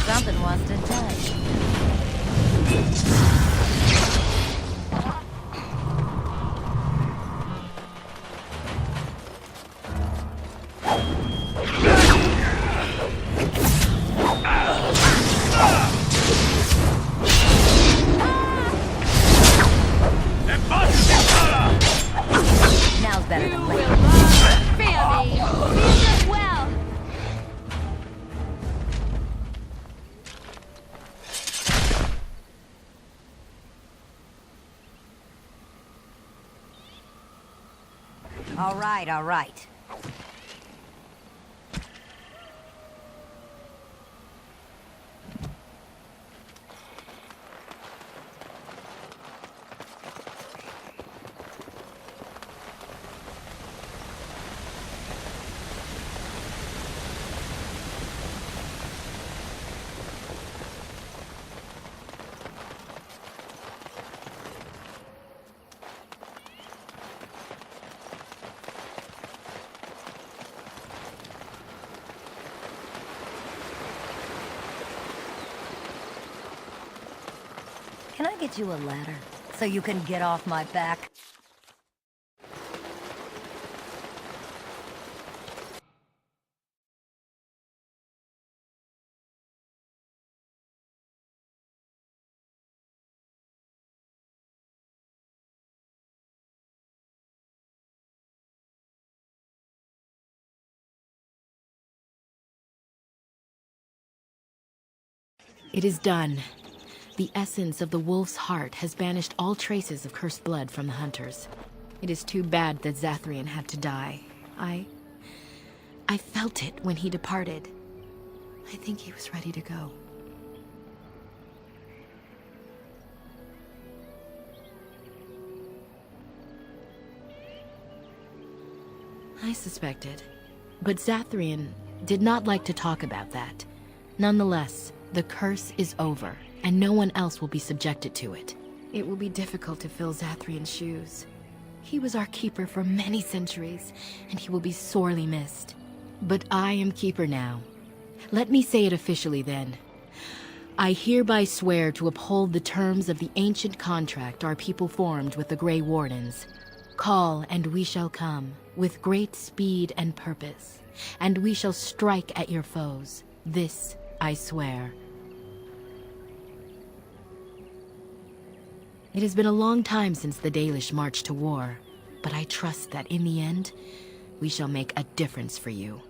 Something wants to touch. Now's better than later. Fear me. Use us well. All right, all right. Can I get you a ladder so you can get off my back? It is done. The essence of the wolf's heart has banished all traces of cursed blood from the hunters. It is too bad that Zathrian had to die. I felt it when he departed. I think he was ready to go. I suspected. But Zathrian did not like to talk about that. Nonetheless, the curse is over, and no one else will be subjected to it. It will be difficult to fill Zathrian's shoes. He was our keeper for many centuries, and he will be sorely missed. But I am keeper now. Let me say it officially then. I hereby swear to uphold the terms of the ancient contract our people formed with the Grey Wardens. Call, and we shall come, with great speed and purpose, and we shall strike at your foes. This I swear. It has been a long time since the Dalish marched to war, but I trust that in the end, we shall make a difference for you.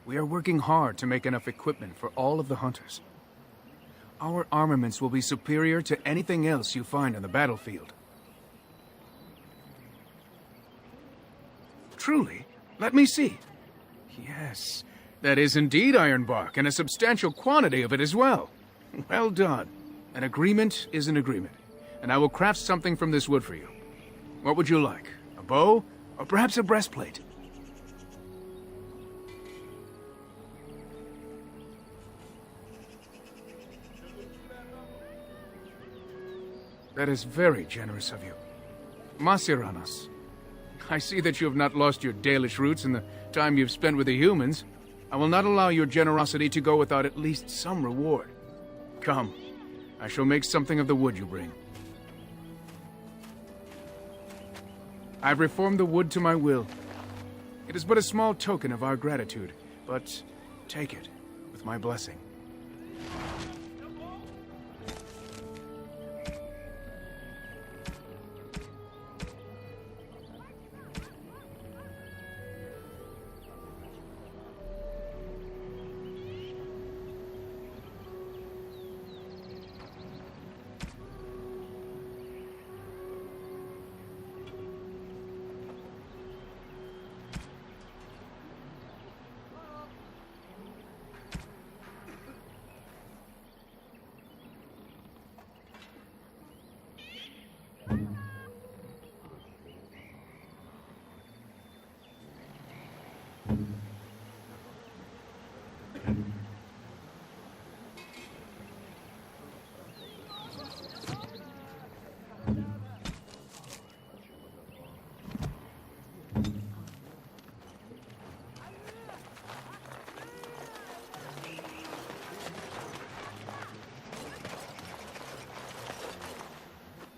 We are working hard to make enough equipment for all of the hunters. Our armaments will be superior to anything else you find on the battlefield. Truly? Let me see. Yes, that is indeed ironbark, and a substantial quantity of it as well. Well done. An agreement is an agreement, and I will craft something from this wood for you. What would you like? A bow, or perhaps a breastplate? That is very generous of you. Masiranas. I see that you have not lost your Dalish roots in the time you've spent with the humans. I will not allow your generosity to go without at least some reward. Come, I shall make something of the wood you bring. I've reformed the wood to my will. It is but a small token of our gratitude, but take it with my blessing.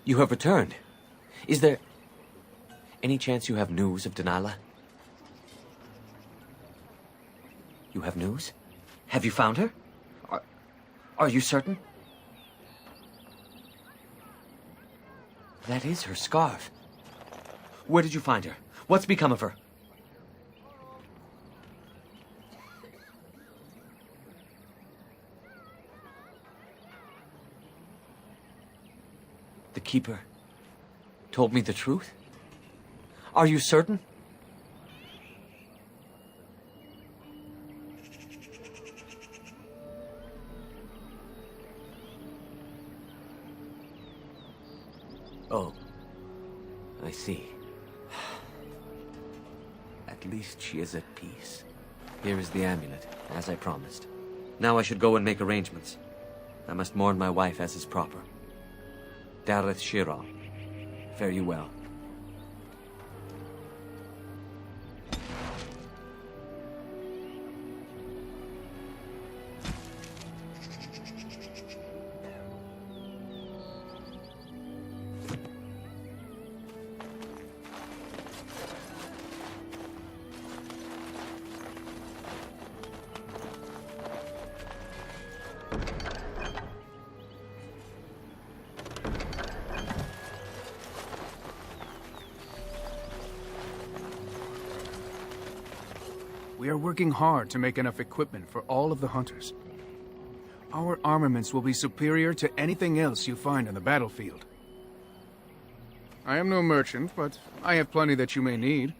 You have returned. Is there any chance you have news of Delilah? You have news? Have you found her? Are you certain? That is her scarf. Where did you find her? What's become of her? The Keeper told me the truth? Are you certain? Oh, I see. At least she is at peace. Here is the amulet, as I promised. Now I should go and make arrangements. I must mourn my wife as is proper. Dareth Shira, fare you well. We are working hard to make enough equipment for all of the hunters. Our armaments will be superior to anything else you find on the battlefield. I am no merchant, but I have plenty that you may need.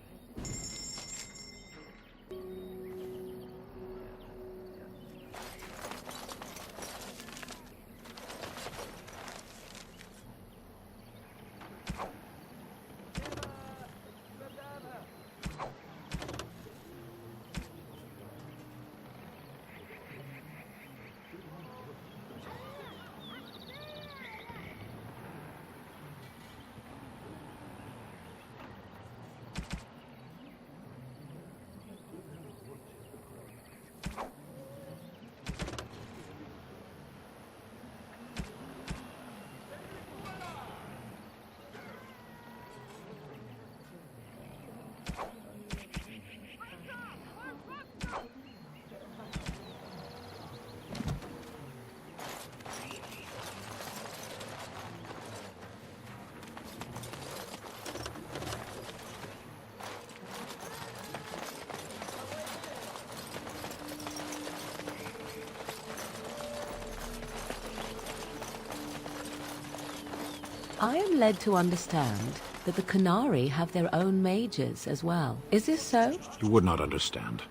I am led to understand that the Qunari have their own mages as well. Is this so? You would not understand.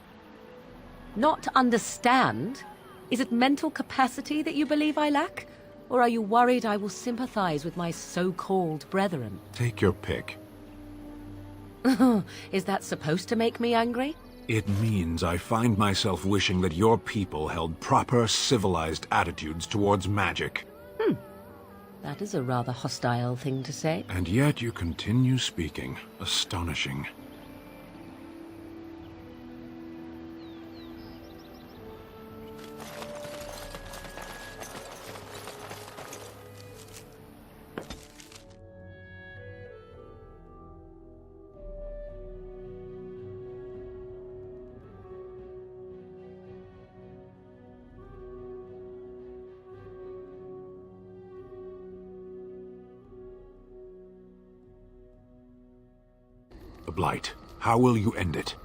Not understand? Is it mental capacity that you believe I lack? Or are you worried I will sympathize with my so-called brethren? Take your pick. Is that supposed to make me angry? It means I find myself wishing that your people held proper, civilized attitudes towards magic. That is a rather hostile thing to say. And yet you continue speaking. Astonishing. The Blight. How will you end it?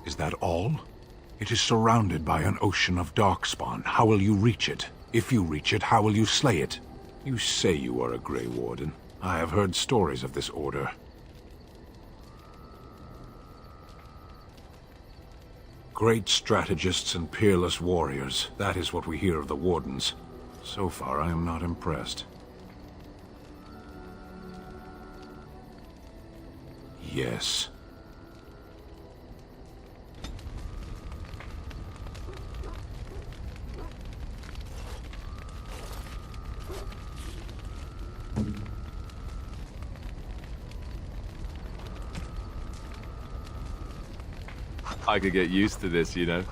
Is that all? It is surrounded by an ocean of darkspawn. How will you reach it? If you reach it, how will you slay it? You say you are a Grey Warden. I have heard stories of this order. Great strategists and peerless warriors. That is what we hear of the Wardens. So far, I am not impressed. Yes. I could get used to this, you know.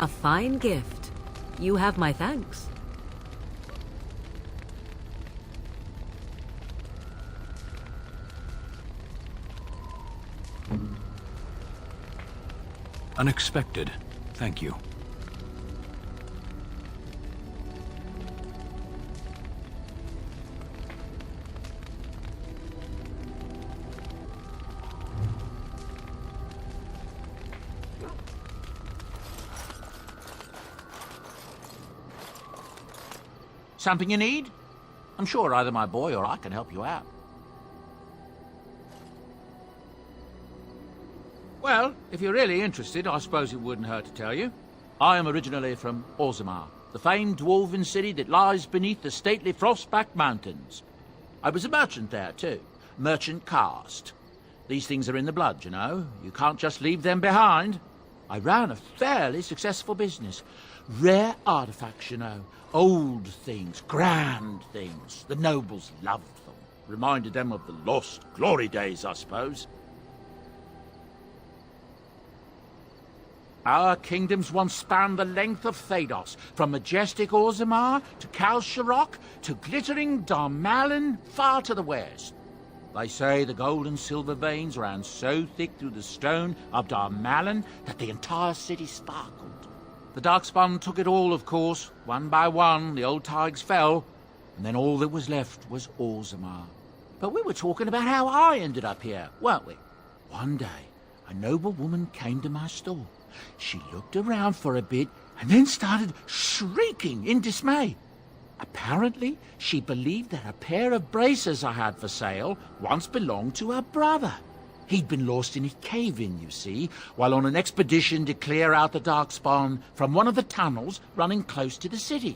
A fine gift. You have my thanks. Unexpected. Thank you. Something you need? I'm sure either my boy or I can help you out. Well, if you're really interested, I suppose it wouldn't hurt to tell you. I am originally from Orzammar, the famed dwarven city that lies beneath the stately Frostback Mountains. I was a merchant there, too. Merchant caste. These things are in the blood, you know. You can't just leave them behind. I ran a fairly successful business. Rare artifacts, you know. Old things, grand things. The nobles loved them. Reminded them of the lost glory days, I suppose. Our kingdoms once spanned the length of Thados, from majestic Orzammar to Kal Sharok to glittering Darmalin far to the west. They say the gold and silver veins ran so thick through the stone of Darmalin that the entire city sparkled. The Darkspawn took it all, of course. One by one, the old tides fell, and then all that was left was Orzammar. But we were talking about how I ended up here, weren't we? One day, a noble woman came to my store. She looked around for a bit and then started shrieking in dismay. Apparently, she believed that a pair of braces I had for sale once belonged to her brother. He'd been lost in a cave-in, you see, while on an expedition to clear out the Darkspawn from one of the tunnels running close to the city.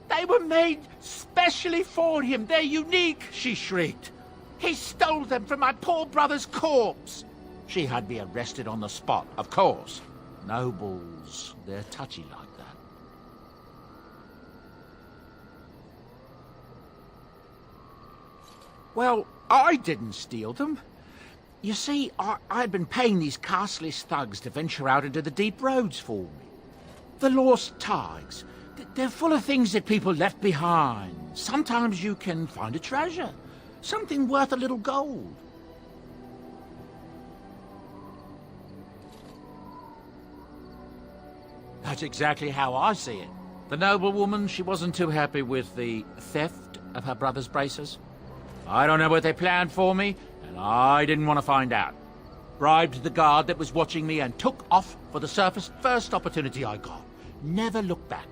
They were made specially for him. They're unique, she shrieked. He stole them from my poor brother's corpse. She had me arrested on the spot, of course. Nobles, they're touchy like that. Well, I didn't steal them. You see, I'd been paying these castless thugs to venture out into the deep roads for me. The lost tides. They're full of things that people left behind. Sometimes you can find a treasure. Something worth a little gold. That's exactly how I see it. The noblewoman, she wasn't too happy with the theft of her brother's braces. I don't know what they planned for me, and I didn't want to find out. Bribed the guard that was watching me and took off for the surface first opportunity I got. Never looked back.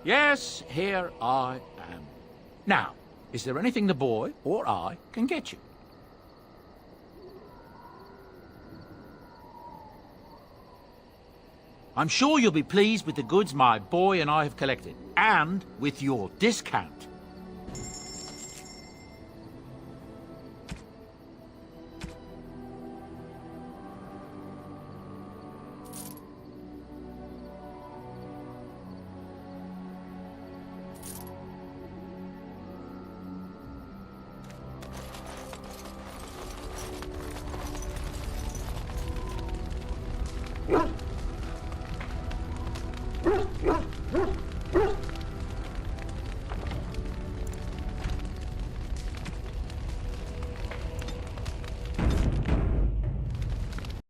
Yes, here I am. Now, is there anything the boy or I can get you? I'm sure you'll be pleased with the goods my boy and I have collected, and with your discount.